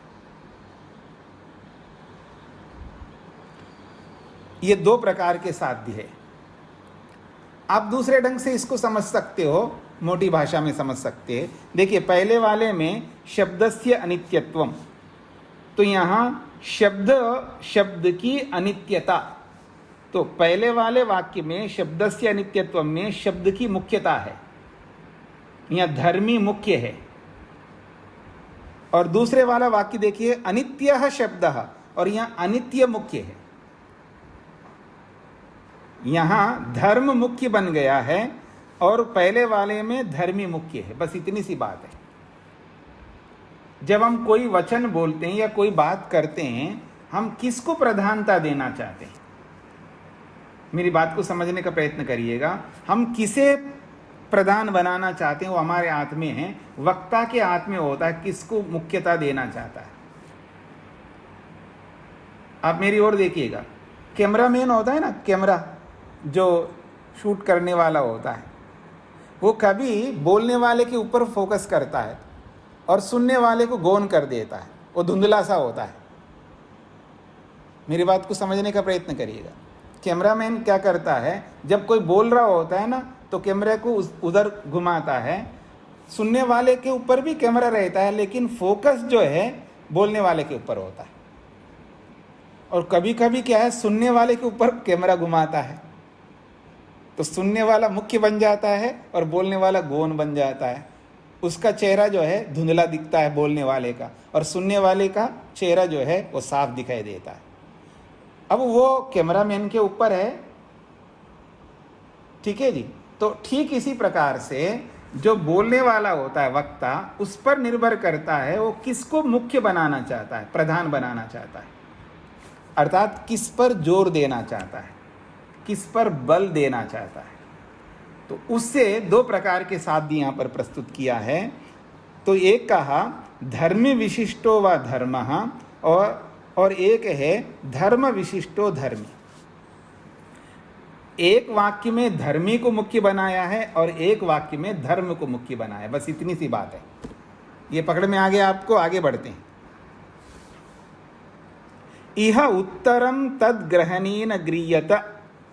ये दो प्रकार के साध्य है। आप दूसरे ढंग से इसको समझ सकते हो, मोटी भाषा में समझ सकते हैं। देखिए, पहले वाले में शब्दस्य अनित्यत्वम, तो यहाँ शब्द की अनित्यता। तो पहले वाले वाक्य में शब्दस्य अनित्यत्व में शब्द की मुख्यता है, यहाँ धर्मी मुख्य है। और दूसरे वाला वाक्य देखिए अनित्यः शब्दः, और यहाँ अनित्य मुख्य है। यहाँ धर्म मुख्य बन गया है और पहले वाले में धर्मी मुख्य है, बस इतनी सी बात है। जब हम कोई वचन बोलते हैं या कोई बात करते हैं, हम किसको प्रधानता देना चाहते हैं? मेरी बात को समझने का प्रयत्न करिएगा। हम किसे प्रधान बनाना चाहते हैं वो हमारे हाथ में है, वक्ता के हाथ में होता है किसको मुख्यता देना चाहता है। आप मेरी ओर देखिएगा, कैमरामैन होता है ना, कैमरा जो शूट करने वाला होता है, वो कभी बोलने वाले के ऊपर फोकस करता है और सुनने वाले को गौन कर देता है, वो धुंधला सा होता है। मेरी बात को समझने का प्रयत्न करिएगा। कैमरामैन क्या करता है, जब कोई बोल रहा होता है ना तो कैमरे को उधर घुमाता है, सुनने वाले के ऊपर भी कैमरा रहता है लेकिन फोकस जो है बोलने वाले के ऊपर होता है। और कभी कभी क्या है, सुनने वाले के ऊपर कैमरा घुमाता है तो सुनने वाला मुख्य बन जाता है और बोलने वाला गौन बन जाता है। उसका चेहरा जो है धुंधला दिखता है बोलने वाले का, और सुनने वाले का चेहरा जो है वो साफ दिखाई देता है। अब वो कैमरामैन के ऊपर है, ठीक है जी। तो ठीक इसी प्रकार से जो बोलने वाला होता है वक्ता, उस पर निर्भर करता है वो किसको मुख्य बनाना चाहता है, प्रधान बनाना चाहता है, अर्थात किस पर जोर देना चाहता है, किस पर बल देना चाहता है। तो उससे दो प्रकार के साध्य यहाँ पर प्रस्तुत किया है। तो एक कहा धर्म विशिष्टो व धर्मः, और एक है धर्म विशिष्टो धर्मी। एक वाक्य में धर्मी को मुख्य बनाया है और एक वाक्य में धर्म को मुख्य बनाया है, बस इतनी सी बात है। ये पकड़ में आ गया आपको, आगे बढ़ते हैं। इह उत्तरम तद ग्रहणेन गृह्यत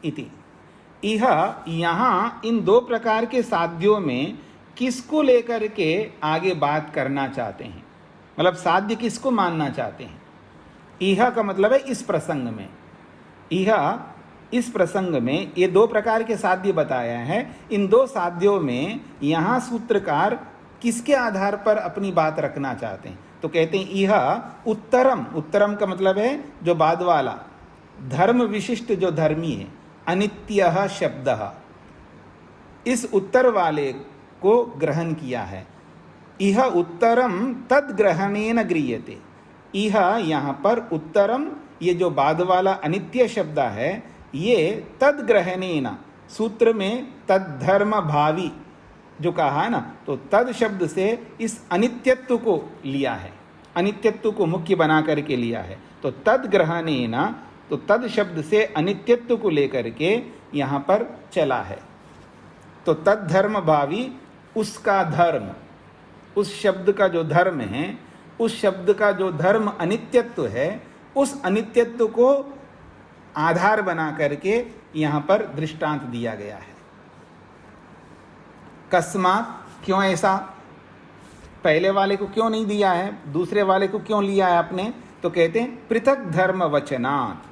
इति। इह, यहाँ इन दो प्रकार के साध्यों में किसको लेकर के आगे बात करना चाहते हैं, मतलब साध्य किसको मानना चाहते हैं। इह का मतलब है इस प्रसंग में। इह इस प्रसंग में ये दो प्रकार के साध्य बताया है। इन दो साध्यों में यहाँ सूत्रकार किसके आधार पर अपनी बात रखना चाहते हैं, तो कहते हैं इह उत्तरम। उत्तरम का मतलब है जो बाद वाला, धर्म विशिष्ट जो धर्मी है, अनित्यः शब्दः, इस उत्तर वाले को ग्रहण किया है। इह उत्तरम तद ग्रहणेन गृह्यते। इह यहाँ पर उत्तरम, ये जो बाद वाला अनित्य शब्द है, ये तद ग्रहणेन, सूत्र में तद धर्म भावी जो कहा है ना, तो तद शब्द से इस अनित्यत्व को लिया है, अनित्यत्व को मुख्य बना करके लिया है। तो तद ग्रहणेन, तो तद शब्द से अनित्यत्व को लेकर के यहाँ पर चला है। तो तद धर्म भावी, उसका धर्म, उस शब्द का जो धर्म है, उस शब्द का जो धर्म अनित्यत्व है, उस अनित्यत्व को आधार बना करके यहाँ पर दृष्टांत दिया गया है। कस्मात, क्यों ऐसा, पहले वाले को क्यों नहीं दिया है, दूसरे वाले को क्यों लिया है आपने, तो कहते हैं पृथक धर्म वचनात्,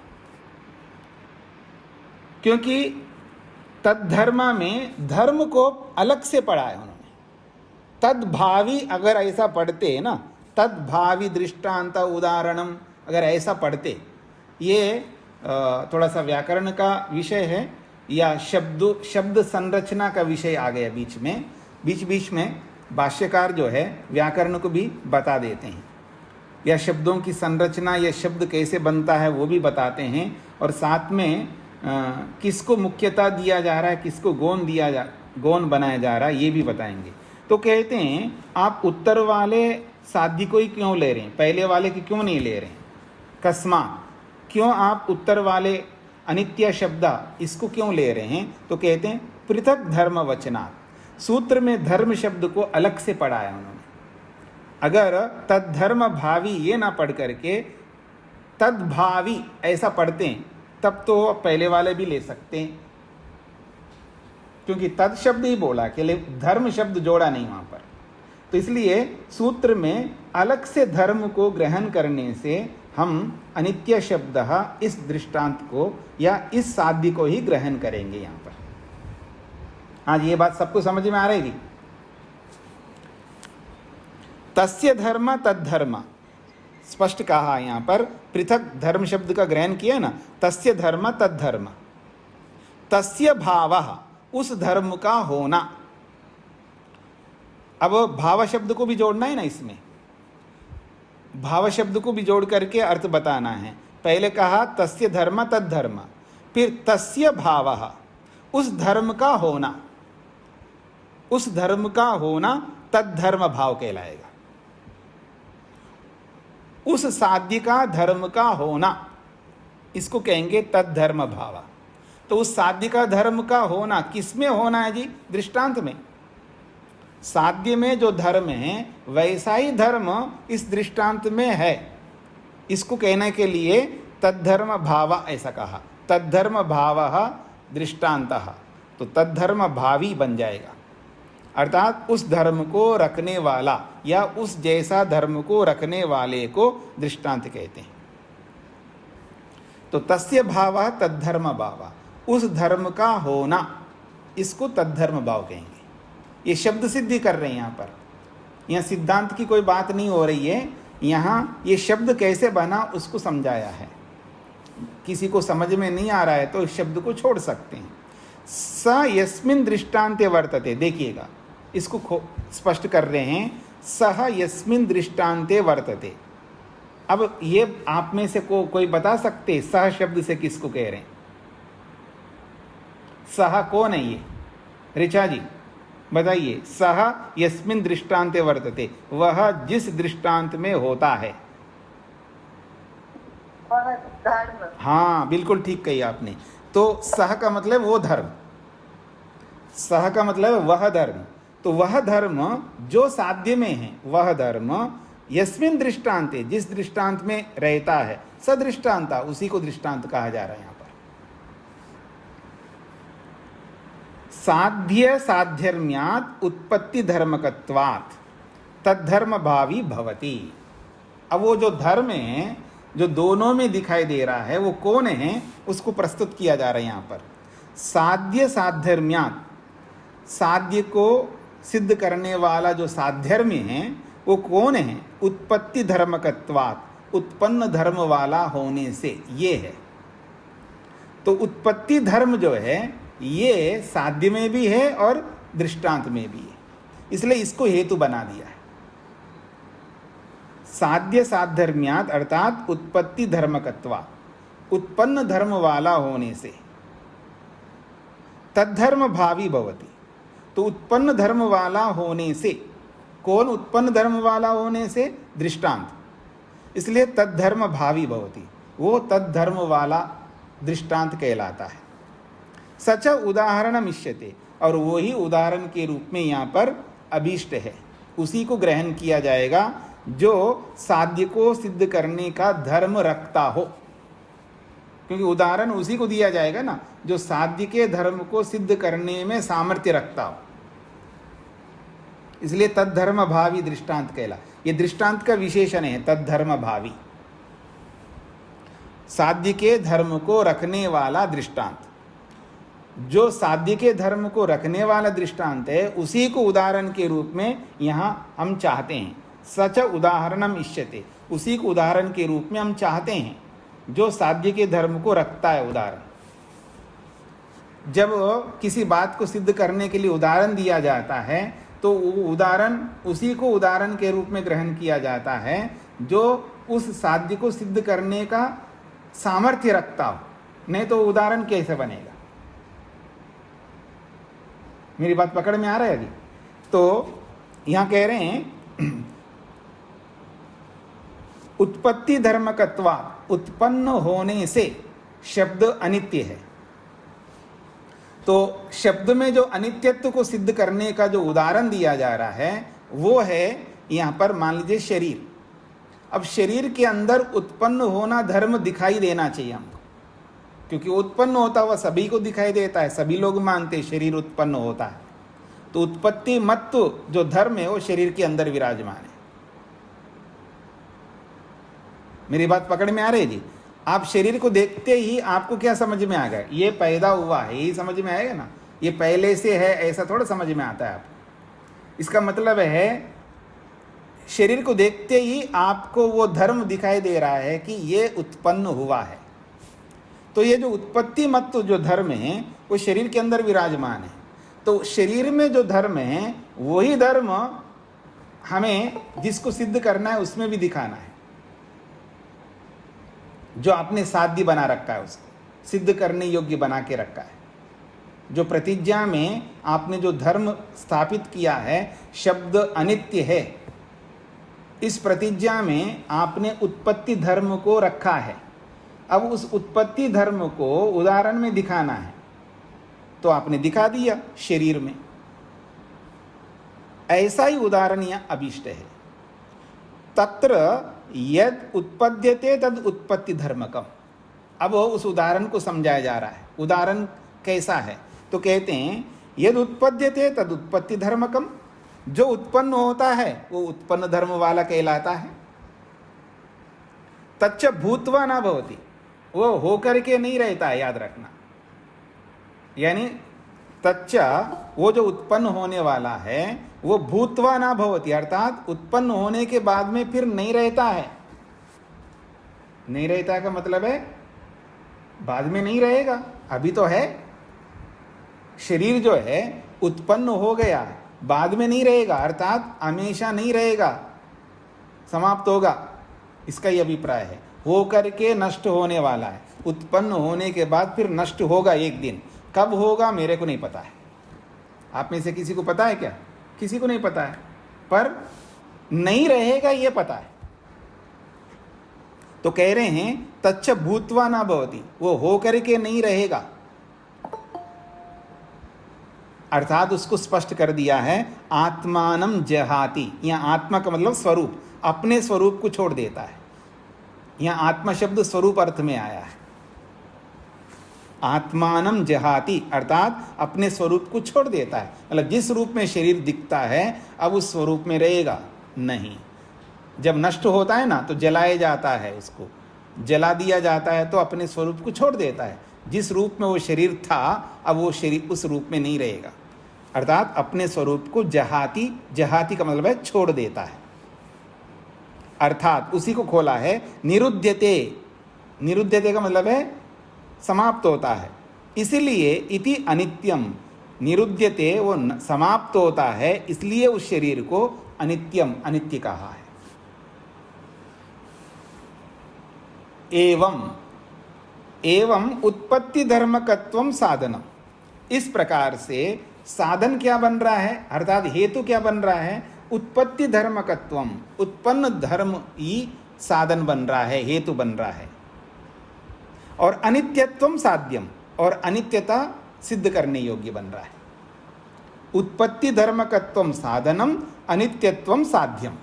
क्योंकि तद्धर्म में धर्म को अलग से पढ़ा है उन्होंने। तद्भावी अगर ऐसा पढ़ते ना, तद्भावी दृष्टांत उदाहरणम अगर ऐसा पढ़ते, ये थोड़ा सा व्याकरण का विषय है या शब्द संरचना का विषय आ गया बीच में। बीच में भाष्यकार जो है व्याकरण को भी बता देते हैं, या शब्दों की संरचना, या शब्द कैसे बनता है वो भी बताते हैं, और साथ में किसको मुख्यता दिया जा रहा है, किसको गौण बनाया जा रहा है, ये भी बताएंगे। तो कहते हैं आप उत्तर वाले साध्य को ही क्यों ले रहे हैं, पहले वाले की क्यों नहीं ले रहे हैं। कस्मात्, क्यों आप उत्तर वाले अनित्य शब्द इसको क्यों ले रहे हैं, तो कहते हैं पृथक धर्म वचनात्, सूत्र में धर्म शब्द को अलग से पढ़ा है उन्होंने। अगर तद्धर्म भावी ये ना पढ़ करके तद्भावी ऐसा पढ़ते हैं, तब तो पहले वाले भी ले सकते हैं, क्योंकि तद शब्द ही बोला, कि धर्म शब्द जोड़ा नहीं वहां पर। तो इसलिए सूत्र में अलग से धर्म को ग्रहण करने से हम अनित्य शब्द इस दृष्टांत को या इस साध्य को ही ग्रहण करेंगे यहाँ पर। आज ये बात सबको समझ में आ रहेगी। तस्य धर्म तद्धर्म, स्पष्ट कहा यहाँ पर, पृथक धर्म शब्द का ग्रहण किया ना, तस्य धर्म तद्धर्म। तस्य भावः, उस धर्म का होना। अब भाव शब्द को भी जोड़ना है ना, इसमें भाव शब्द को भी जोड़ करके अर्थ बताना है। पहले कहा तस्य धर्म तद धर्म, फिर तस्य भावः, उस धर्म का होना, उस धर्म का होना तद धर्म भाव कहलाएगा। उस साध्य का धर्म का होना, इसको कहेंगे तद धर्म भाव। तो उस साध्य का धर्म का होना किसमें होना है जी? दृष्टांत में। साध्य में जो धर्म है वैसा ही धर्म इस दृष्टांत में है। इसको कहने के लिए तद्धर्म भाव ऐसा कहा। तद्धर्म भावः दृष्टान्तः, तो तद्धर्म भावी बन जाएगा, अर्थात उस धर्म को रखने वाला या उस जैसा धर्म को रखने वाले को दृष्टांत कहते हैं। तो तस्य भावः तद्धर्म भाव, उस धर्म का होना, इसको तद्धर्म भाव कहेंगे। ये शब्द सिद्धि कर रहे हैं यहाँ पर। यहाँ सिद्धांत की कोई बात नहीं हो रही है, यहाँ ये शब्द कैसे बना उसको समझाया है। किसी को समझ में नहीं आ रहा है तो इस शब्द को छोड़ सकते हैं। स यस्मिन् दृष्टान्ते वर्तते, देखिएगा इसको स्पष्ट कर रहे हैं, सह यस्मिन् दृष्टान्ते वर्तते। अब ये आप में से कोई बता सकते सह शब्द से किसको कह रहे हैं? सह कौन है ये? ऋचा जी बताइए। सह यस्मिन् दृष्टान्ते वर्तते, वह जिस दृष्टांत में होता है। धर्म। हाँ बिल्कुल ठीक कही आपने। तो सह का मतलब वो धर्म, सह का मतलब वह धर्म। तो वह धर्म जो साध्य में है, वह धर्म यस्मिन् दृष्टान्ते, जिस दृष्टांत में रहता है, सदृष्टांता, उसी को दृष्टांत कहा जा रहा है यहाँ पर। साध्य साध्यर्म्यात् उत्पत्ति धर्मकत्वात् तद्धर्म भावी भवति। अब वो जो धर्म है जो दोनों में दिखाई दे रहा है वो कौन है, उसको प्रस्तुत किया जा रहा है यहाँ पर। साध्य साध्यर्म्यात्, साध्य को सिद्ध करने वाला जो साध्यर्म्य है वो कौन है? उत्पत्ति धर्मकत्वात्, उत्पन्न धर्म वाला होने से ये है। तो उत्पत्ति धर्म जो है ये साध्य में भी है और दृष्टांत में भी है, इसलिए इसको हेतु बना दिया है। साध्य साध्यर्म्यात् अर्थात उत्पत्ति धर्मकत्वात्, उत्पन्न धर्म वाला होने से। तद्धर्म भावी भवति, तो उत्पन्न धर्म वाला होने से, कौन उत्पन्न धर्म वाला होने से? दृष्टांत, इसलिए तद्धर्म भावी भवति, वो तद्धर्म वाला दृष्टांत कहलाता है। सच उदाहरण इष्यते, और वही उदाहरण के रूप में यहाँ पर अभीष्ट है, उसी को ग्रहण किया जाएगा जो साध्य को सिद्ध करने का धर्म रखता हो, क्योंकि उदाहरण उसी को दिया जाएगा ना जो साध्य के धर्म को सिद्ध करने में सामर्थ्य रखता हो, इसलिए तद्धर्म भावी दृष्टांत कहला। ये दृष्टांत का विशेषण है, तद्धर्म भावी, साध्य के धर्म को रखने वाला दृष्टांत। जो साध्य के धर्म को रखने वाला दृष्टांत है उसी को उदाहरण के रूप में यहाँ हम चाहते हैं। सच उदाहरणम इष्यते, उसी को उदाहरण के रूप में हम चाहते हैं जो साध्य के धर्म को रखता है उदाहरण। जब किसी बात को सिद्ध करने के लिए उदाहरण दिया जाता है तो उदाहरण उसी को उदाहरण के रूप में ग्रहण किया जाता है जो उस साध्य को सिद्ध करने का सामर्थ्य रखता हो, नहीं तो उदाहरण कैसे बनेगा? मेरी बात पकड़ में आ रहा है अभी? तो यहाँ कह रहे हैं उत्पत्ति धर्मकत्वात्, उत्पन्न होने से शब्द अनित्य है। तो शब्द में जो अनित्यत्व को सिद्ध करने का जो उदाहरण दिया जा रहा है वो है यहाँ पर मान लीजिए शरीर। अब शरीर के अंदर उत्पन्न होना धर्म दिखाई देना चाहिए हमको, क्योंकि उत्पन्न होता हुआ सभी को दिखाई देता है, सभी लोग मानते हैं शरीर उत्पन्न होता है। तो उत्पत्ति मत्व जो धर्म है वो शरीर के अंदर विराजमान है। मेरी बात पकड़ में आ रही है जी? आप शरीर को देखते ही आपको क्या समझ में आ गया? ये पैदा हुआ है, यही समझ में आएगा ना, ये पहले से है ऐसा थोड़ा समझ में आता है आपको। इसका मतलब है शरीर को देखते ही आपको वो धर्म दिखाई दे रहा है कि ये उत्पन्न हुआ है। तो ये जो उत्पत्ति मत जो धर्म है वो शरीर के अंदर विराजमान है। तो शरीर में जो धर्म है वही धर्म हमें जिसको सिद्ध करना है उसमें भी दिखाना है। जो आपने साध्य बना रखा है उसको सिद्ध करने योग्य बना के रखा है। जो प्रतिज्ञा में आपने जो धर्म स्थापित किया है, शब्द अनित्य है, इस प्रतिज्ञा में आपने उत्पत्ति धर्म को रखा है। अब उस उत्पत्ति धर्म को उदाहरण में दिखाना है, तो आपने दिखा दिया शरीर में। ऐसा ही उदाहरण यह अभीष्ट है। तत्र यद उत्पद्यते तद उत्पत्ति धर्मकम। अब उस उदाहरण को समझाया जा रहा है। उदाहरण कैसा है? तो कहते हैं यद उत्पद्यते तद उत्पत्ति धर्मकम। जो उत्पन्न होता है वो उत्पन्न धर्म वाला कहलाता है। तच्च भूत्वा न भवति, वो होकर के नहीं रहता है, याद रखना। यानी तच्च वो जो उत्पन्न होने वाला है वो भूत्वा न भवति, अर्थात उत्पन्न होने के बाद में फिर नहीं रहता है। नहीं रहता का मतलब है बाद में नहीं रहेगा, अभी तो है। शरीर जो है उत्पन्न हो गया, बाद में नहीं रहेगा, अर्थात हमेशा नहीं रहेगा, समाप्त होगा। इसका ही अभिप्राय है। हो करके नष्ट होने वाला है, उत्पन्न होने के बाद फिर नष्ट होगा एक दिन। कब होगा मेरे को नहीं पता है। आप में से किसी को पता है क्या? किसी को नहीं पता है, पर नहीं रहेगा ये पता है। तो कह रहे हैं तच्च भूत्वा न भवति, वो हो करके नहीं रहेगा। अर्थात उसको स्पष्ट कर दिया है आत्मानम जहाति। यहाँ आत्मा का मतलब स्वरूप, अपने स्वरूप को छोड़ देता है। यहाँ आत्मा शब्द स्वरूप अर्थ में आया है। आत्मानम जहाति अर्थात अपने स्वरूप को छोड़ देता है। मतलब जिस रूप में शरीर दिखता है अब उस स्वरूप में रहेगा नहीं। जब नष्ट होता है ना तो जलाया जाता है, उसको जला दिया जाता है, तो अपने स्वरूप को छोड़ देता है। जिस रूप में वो शरीर था अब वो शरीर उस रूप में नहीं रहेगा, अर्थात अपने स्वरूप को जहाति, जहाति का मतलब है छोड़ देता है। अर्थात उसी को खोला है निरुध्यते। निरुध्यते का मतलब है समाप्त होता है। इसलिए इति अनित्यम, निरुध्यते वो समाप्त होता है, इसलिए उस शरीर को अनित्यम, अनित्य कहा है। एवं उत्पत्ति धर्मकत्वम साधनम। इस प्रकार से साधन क्या बन रहा है, अर्थात हेतु क्या बन रहा है? उत्पत्ति धर्मकत्वम, उत्पन्न धर्म ही साधन बन रहा है, हेतु बन रहा है। और अनित्यत्वम साध्यम, और अनित्यता सिद्ध करने योग्य बन रहा है। उत्पत्ति धर्मकत्वम साधनम, अनित्यत्वम साध्यम।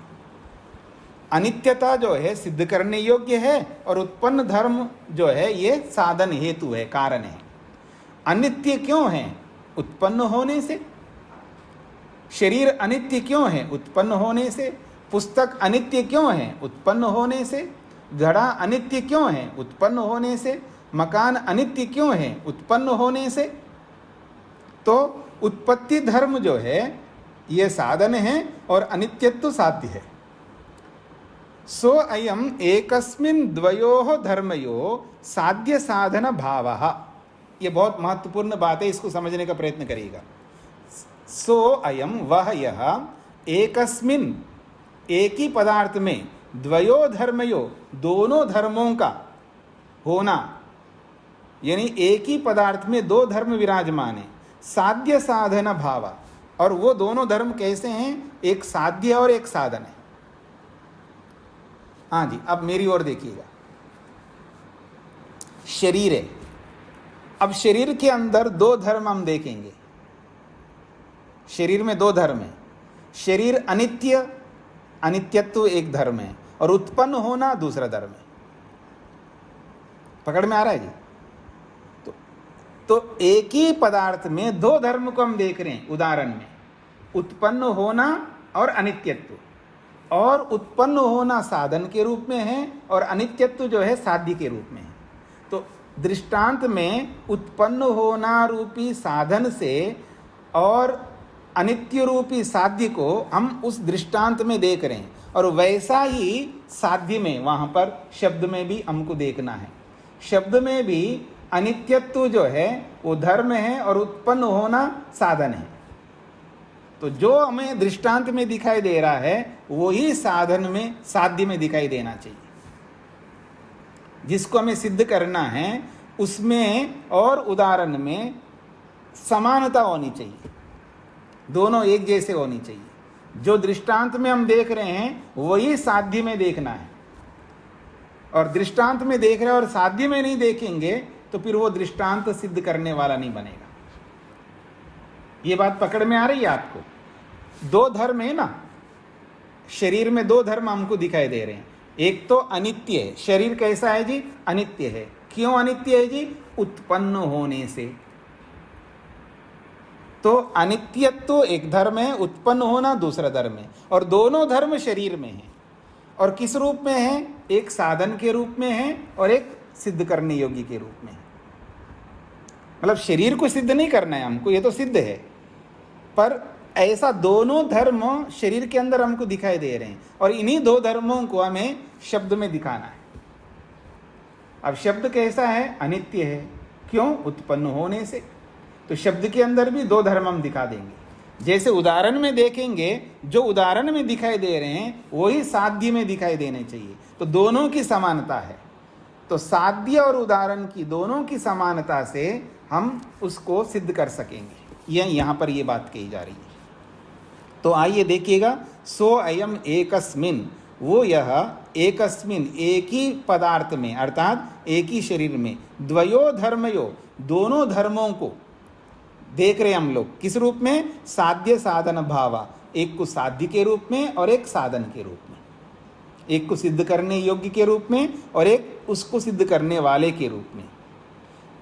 अनित्यता जो है सिद्ध करने योग्य है, और उत्पन्न धर्म जो है ये साधन हेतु है, कारण है। अनित्य क्यों है? उत्पन्न होने से। शरीर अनित्य क्यों है? उत्पन्न होने से। पुस्तक अनित्य क्यों है? उत्पन्न होने से। घड़ा अनित्य क्यों है? उत्पन्न होने से। मकान अनित्य क्यों है? उत्पन्न होने से। तो उत्पत्ति धर्म जो है ये साधन है और अनित्यत्व साध्य है। सो अयम एकस्मिन् द्वयोः धर्मयोः साध्य साधन भावः। ये बहुत महत्वपूर्ण बात है, इसको समझने का प्रयत्न करिएगा। सो अयम वह यह एकस्मिन्, एक ही पदार्थ में, द्वयो धर्मयो, दोनों धर्मों का होना, यानी एक ही पदार्थ में दो धर्म विराजमान है। साध्य साधन भाव, और वो दोनों धर्म कैसे हैं? एक साध्य और एक साधन है। हाँ जी, अब मेरी ओर देखिएगा। शरीर है, अब शरीर के अंदर दो धर्म हम देखेंगे। शरीर में दो धर्म है। शरीर अनित्य, अनित्यत्व एक धर्म है, और उत्पन्न होना दूसरा धर्म है। पकड़ में आ रहा है जी? तो एक ही पदार्थ में दो धर्म को हम देख रहे हैं। उदाहरण में उत्पन्न होना और अनित्यत्व, और उत्पन्न होना साधन के रूप में है और अनित्यत्व जो है साध्य के रूप में है। तो दृष्टांत में उत्पन्न होना रूपी साधन से और अनित्य रूपी साध्य को हम उस दृष्टांत में देख रहे हैं, और वैसा ही साध्य में, वहाँ पर शब्द में भी हमको देखना है। शब्द में भी अनित्यत्व जो है वो धर्म है और उत्पन्न होना साधन है। तो जो हमें दृष्टांत में दिखाई दे रहा है वही साधन में, साध्य में दिखाई देना चाहिए। जिसको हमें सिद्ध करना है उसमें और उदाहरण में समानता होनी चाहिए, दोनों एक जैसे होनी चाहिए। जो दृष्टांत में हम देख रहे हैं वही साध्य में देखना है, और दृष्टांत में देख रहे हैं और साध्य में नहीं देखेंगे तो फिर वो दृष्टांत सिद्ध करने वाला नहीं बनेगा। ये बात पकड़ में आ रही है आपको? दो धर्म है ना, शरीर में दो धर्म हमको दिखाई दे रहे हैं। एक तो अनित्य है, शरीर कैसा है जी? अनित्य है। क्यों अनित्य है जी? उत्पन्न होने से। तो अनित्यत्व एक धर्म है, उत्पन्न होना दूसरा धर्म है, और दोनों धर्म शरीर में है। और किस रूप में है? एक साधन के रूप में है और एक सिद्ध करने योग्य के रूप में है। मतलब शरीर को सिद्ध नहीं करना है हमको, ये तो सिद्ध है, पर ऐसा दोनों धर्म शरीर के अंदर हमको दिखाई दे रहे हैं, और इन्हीं दो धर्मों को हमें शब्द में दिखाना है। अब शब्द कैसा है? अनित्य है। क्यों? उत्पन्न होने से। तो शब्द के अंदर भी दो धर्म हम दिखा देंगे। जैसे उदाहरण में देखेंगे, जो उदाहरण में दिखाई दे रहे हैं वही साध्य में दिखाई देने चाहिए। तो दोनों की समानता है। तो साध्य और उदाहरण की दोनों की समानता से हम उसको सिद्ध कर सकेंगे। यह यहाँ पर ये बात कही जा रही है। तो आइए देखिएगा, सो अयम एकस्मिन, वो यह एकस्मिन, एक ही पदार्थ में अर्थात एक ही शरीर में, द्वयो धर्मयो, दोनों धर्मों को देख रहे हम लोग। किस रूप में? साध्य साधन भावा, एक को साध्य के रूप में और एक साधन के रूप में, एक को सिद्ध करने योग्य के रूप में और एक उसको सिद्ध करने वाले के रूप में।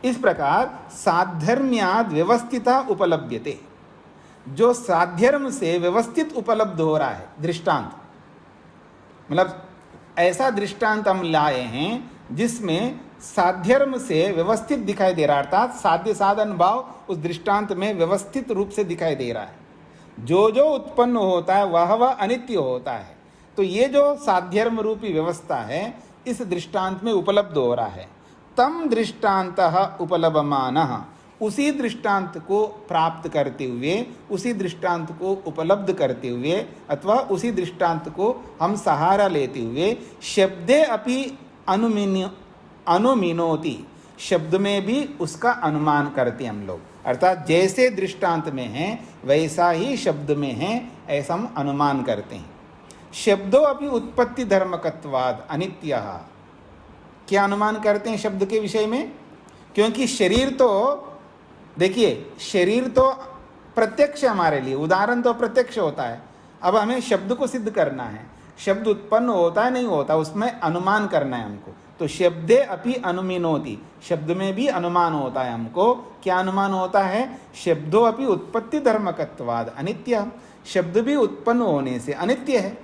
इस प्रकार साधर्म्याद व्यवस्थिता उपलभ्यते, जो साध्यर्म से व्यवस्थित उपलब्ध हो रहा है दृष्टांत, मतलब ऐसा दृष्टांत हम लाए हैं जिसमें साध्यर्म से व्यवस्थित दिखाई दे रहा है, अर्थात साध्य साधन भाव उस दृष्टांत में व्यवस्थित रूप से दिखाई दे रहा है। जो जो उत्पन्न होता है वह अनित्य होता है। तो ये जो साध्यर्म रूपी व्यवस्था है इस दृष्टांत में उपलब्ध हो रहा है। तम दृष्टान्तः उपलभमानः, उसी दृष्टांत को प्राप्त करते हुए, उसी दृष्टांत को उपलब्ध करते हुए, अथवा उसी दृष्टांत को हम सहारा लेते हुए, शब्दे अपि अनुमिनोति, शब्द में भी उसका अनुमान करते हैं हम लोग। अर्थात जैसे दृष्टांत में है वैसा ही शब्द में है, ऐसा हम अनुमान करते हैं। शब्दों अपि उत्पत्ति धर्मकत्वाद अनित्यः, क्या अनुमान करते हैं शब्द के विषय में? क्योंकि शरीर तो देखिए, शरीर तो प्रत्यक्ष हमारे लिए, उदाहरण तो प्रत्यक्ष होता है। अब हमें शब्द को सिद्ध करना है, शब्द उत्पन्न होता है नहीं होता, उसमें अनुमान करना है हमको। तो शब्दे अपि अनुमिनोति, शब्द में भी अनुमान होता है हमको। क्या अनुमान होता है? शब्दों अपि उत्पत्ति धर्मकत्वाद अनित्य, शब्द भी उत्पन्न होने से अनित्य है।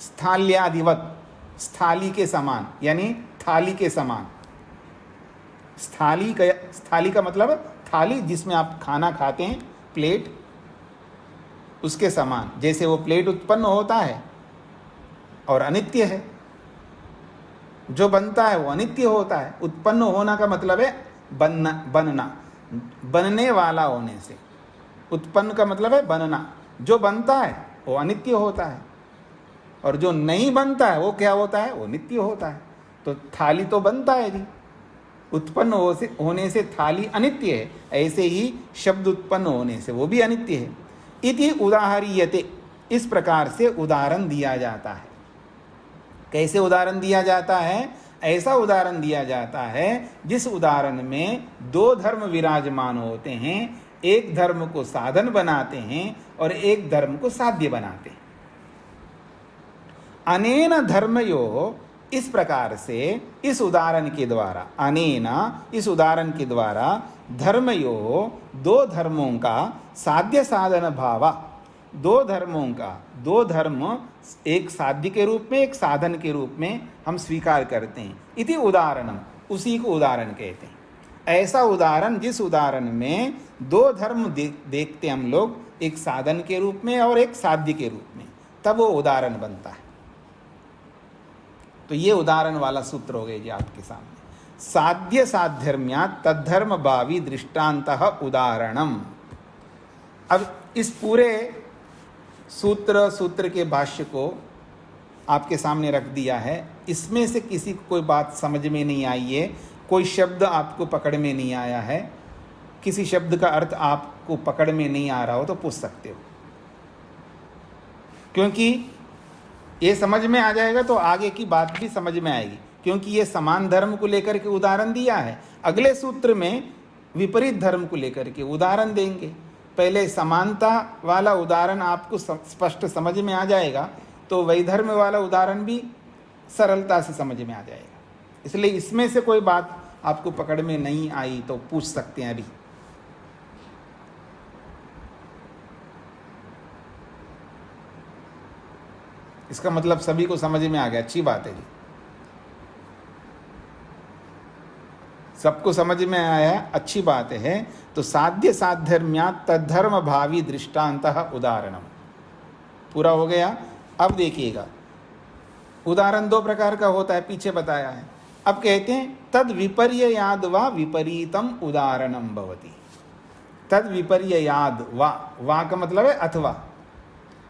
स्थाल्यादिवत, स्थाली के समान, यानी थाली के समान। स्थाली का मतलब थाली जिसमें आप खाना खाते हैं, प्लेट, उसके समान। जैसे वो प्लेट उत्पन्न होता है और अनित्य है, जो बनता है वो अनित्य होता है। उत्पन्न होना का मतलब है बनना, बनने वाला होने से। उत्पन्न का मतलब है बनना। जो बनता है वो अनित्य होता है, और जो नहीं बनता है वो क्या होता है? वो नित्य होता है। तो थाली तो बनता है जी, उत्पन्न होने से थाली अनित्य है। ऐसे ही शब्द उत्पन्न होने से वो भी अनित्य है। इति उदाहरीयते, इस प्रकार से उदाहरण दिया जाता है। कैसे उदाहरण दिया जाता है? ऐसा उदाहरण दिया जाता है जिस उदाहरण में दो धर्म विराजमान होते हैं, एक धर्म को साधन बनाते हैं और एक धर्म को साध्य बनाते हैं। अनेन धर्मयो, इस प्रकार से इस उदाहरण के द्वारा, अनेना, इस उदाहरण के द्वारा धर्मयो, दो धर्मों का साध्य साधन भावा, दो धर्मों का, दो धर्म एक साध्य के रूप में एक साधन के रूप में हम स्वीकार करते हैं। इति उदाहरणम, उसी को उदाहरण कहते हैं। ऐसा उदाहरण जिस उदाहरण में दो धर्म देखते हम लोग, एक साधन के रूप में और एक साध्य के रूप में, तब वो उदाहरण बनता है। तो ये उदाहरण वाला सूत्र हो गए जी आपके सामने। साध्य साध्यर्म्यात् तद्धर्म भावी दृष्टान्तः उदाहरणम। अब इस पूरे सूत्र के भाष्य को आपके सामने रख दिया है। इसमें से किसी को कोई बात समझ में नहीं आई है, कोई शब्द आपको पकड़ में नहीं आया है, किसी शब्द का अर्थ आपको पकड़ में नहीं आ रहा हो तो पूछ सकते हो, क्योंकि ये समझ में आ जाएगा तो आगे की बात भी समझ में आएगी। क्योंकि ये समान धर्म को लेकर के उदाहरण दिया है, अगले सूत्र में विपरीत धर्म को लेकर के उदाहरण देंगे। पहले समानता वाला उदाहरण आपको स्पष्ट समझ में आ जाएगा तो वैधर्म वाला उदाहरण भी सरलता से समझ में आ जाएगा। इसलिए इसमें से कोई बात आपको पकड़ में नहीं आई तो पूछ सकते हैं अभी। इसका मतलब सभी को समझ में आ गया, अच्छी बात है जी, सबको समझ में आया, अच्छी बात है। तो साध्य साध्यर्म्यात् तद्धर्म भावी दृष्टान्तः उदाहरणम पूरा हो गया। अब देखिएगा, उदाहरण दो प्रकार का होता है, पीछे बताया है। अब कहते हैं तद विपर्ययाद वा विपरीतम उदाहरणम भवति। तद विपर्ययाद वा का मतलब है अथवा,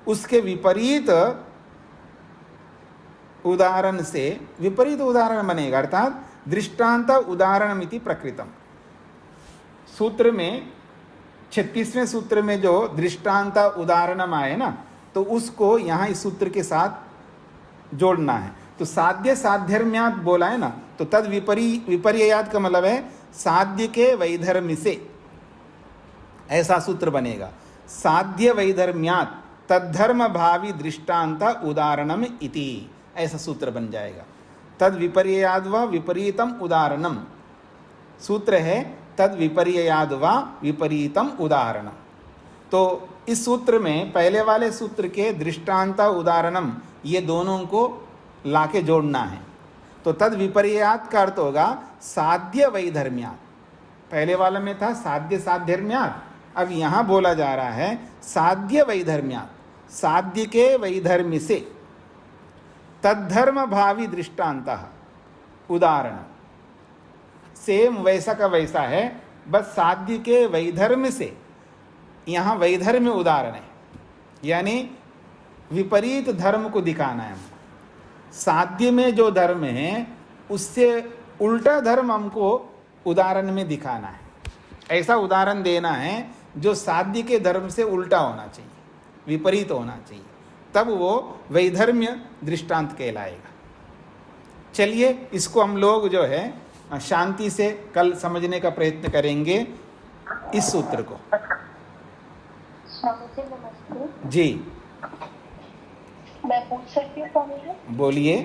उसके विपरीत उदाहरण से विपरीत उदाहरण बनेगा, अर्थात दृष्टांत उदाहरणमिति प्रकृतम। सूत्र में 36वें सूत्र में जो दृष्टांत उदाहरणम आए ना, तो उसको यहाँ इस सूत्र के साथ जोड़ना है। तो साध्य साध्यर्म्यात् बोला है ना, तो तद विपर्ययात् का मतलब है साध्य के वैधर्म्य से, ऐसा सूत्र बनेगा। साध्य वैधर्म्यात् तद्धर्म भावी दृष्टांत उदाहरणम इति, ऐसा सूत्र बन जाएगा। तद विपर्ययाद वा विपरीतम उदाहरणम सूत्र है, तद विपर्ययाद वा विपरीतम उदाहरणम। तो इस सूत्र में पहले वाले सूत्र के दृष्टांत उदाहरणम ये दोनों को लाके जोड़ना है। तो तद विपर्ययात का अर्थ होगा साध्य वैधर्म्यात्। पहले वाले में था साध्य साध्यर्म्यात्, अब यहाँ बोला जा रहा है साध्य वैधर्म्यात्, साध्य के वैधर्म्य से तद्धर्म भावी दृष्टांतः उदाहरण। सेम वैसा का वैसा है, बस साध्य के वैधर्म्य से यहाँ वैधर्म्य उदाहरण है, यानी विपरीत धर्म को दिखाना है हमको। साध्य में जो धर्म है उससे उल्टा धर्म हमको उदाहरण में दिखाना है। ऐसा उदाहरण देना है जो साध्य के धर्म से उल्टा होना चाहिए, विपरीत होना चाहिए, तब वो वैधर्म्य दृष्टांत कहलाएगा। चलिए इसको हम लोग जो है शांति से कल समझने का प्रयत्न करेंगे इस सूत्र को। स्वामी जी नमस्ते। जी मैं पूछ सकती हूँ स्वामी जी? बोलिए।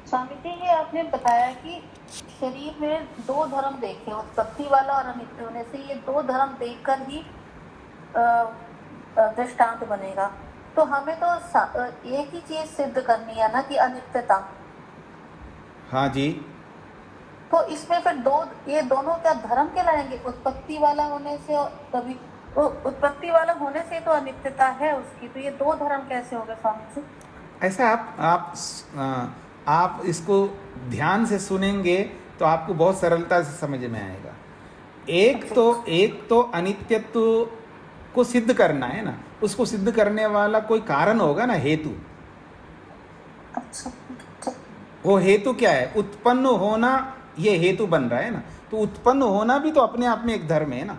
स्वामी जी, ये आपने बताया कि शरीर में दो धर्म देखे, उत्पत्ति वाला और अनित्य होने से, ये दो धर्म देखकर ही दृष्टांत बनेगा। तो हमें तो एक ही चीज सिद्ध करनी है ना कि अनित्यता। हाँ जी। तो इसमें फिर ये दोनों क्या धर्म कहलाएंगे? उत्पत्ति वाला होने से और कभी उत्पत्ति वाला होने से तो अनित्यता है उसकी, तो ये दो धर्म कैसे हो गए स्वामी जी? ऐसा आप इसको ध्यान से सुनेंगे तो आपको बहुत सरलता से समझ में आएगा। एक तो अनित्यत्व को सिद्ध करना है ना, उसको सिद्ध करने वाला कोई कारण होगा ना, हेतु। वो हेतु क्या है? उत्पन्न होना, ये हेतु बन रहा है ना, तो उत्पन्न होना भी तो अपने आप में एक धर्म है ना।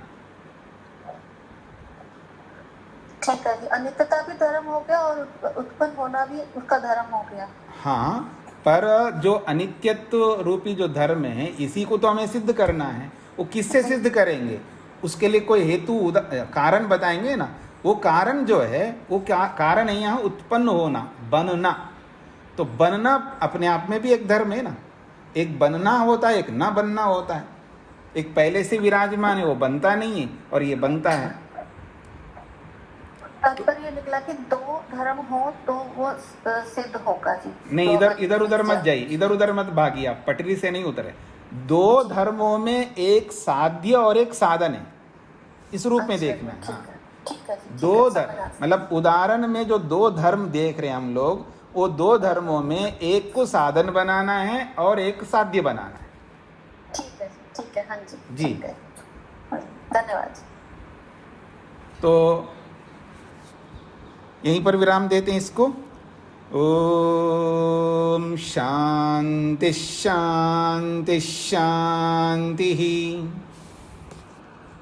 ठीक है जी, अनित्यता भी धर्म हो गया और उत्पन्न होना भी उसका धर्म हो गया। हाँ, पर जो अनित्यत्व रूपी जो धर्म है इसी को तो हमें सिद्ध करना है। वो किससे सिद्ध करेंगे? उसके लिए कोई हेतु कारण बताएंगे ना। वो कारण जो है वो क्या कारण है? यहाँ उत्पन्न होना, बनना। तो बनना अपने आप में भी एक धर्म है ना। एक बनना होता है, एक ना बनना होता है। एक पहले से विराजमान है, वो बनता नहीं है, और ये बनता है। तात्पर्य निकला कि दो धर्म हो तो वो सिद्ध होगा जी। नहीं, इधर उधर मत जाइए, इधर उधर मत भागिए, आप पटरी से नहीं उतरे। दो धर्मों में एक साध्य और एक साधन है, इस रूप में देखना है। हाँ, दो धर्म मतलब उदाहरण में जो दो धर्म देख रहे हैं हम लोग, वो दो धर्मों में एक को साधन बनाना है और एक साध्य बनाना है। ठीक है, हाँ जी जी। ठीक है, धन्यवाद। तो यहीं पर विराम देते हैं इसको। ओम शांति शांति शांति।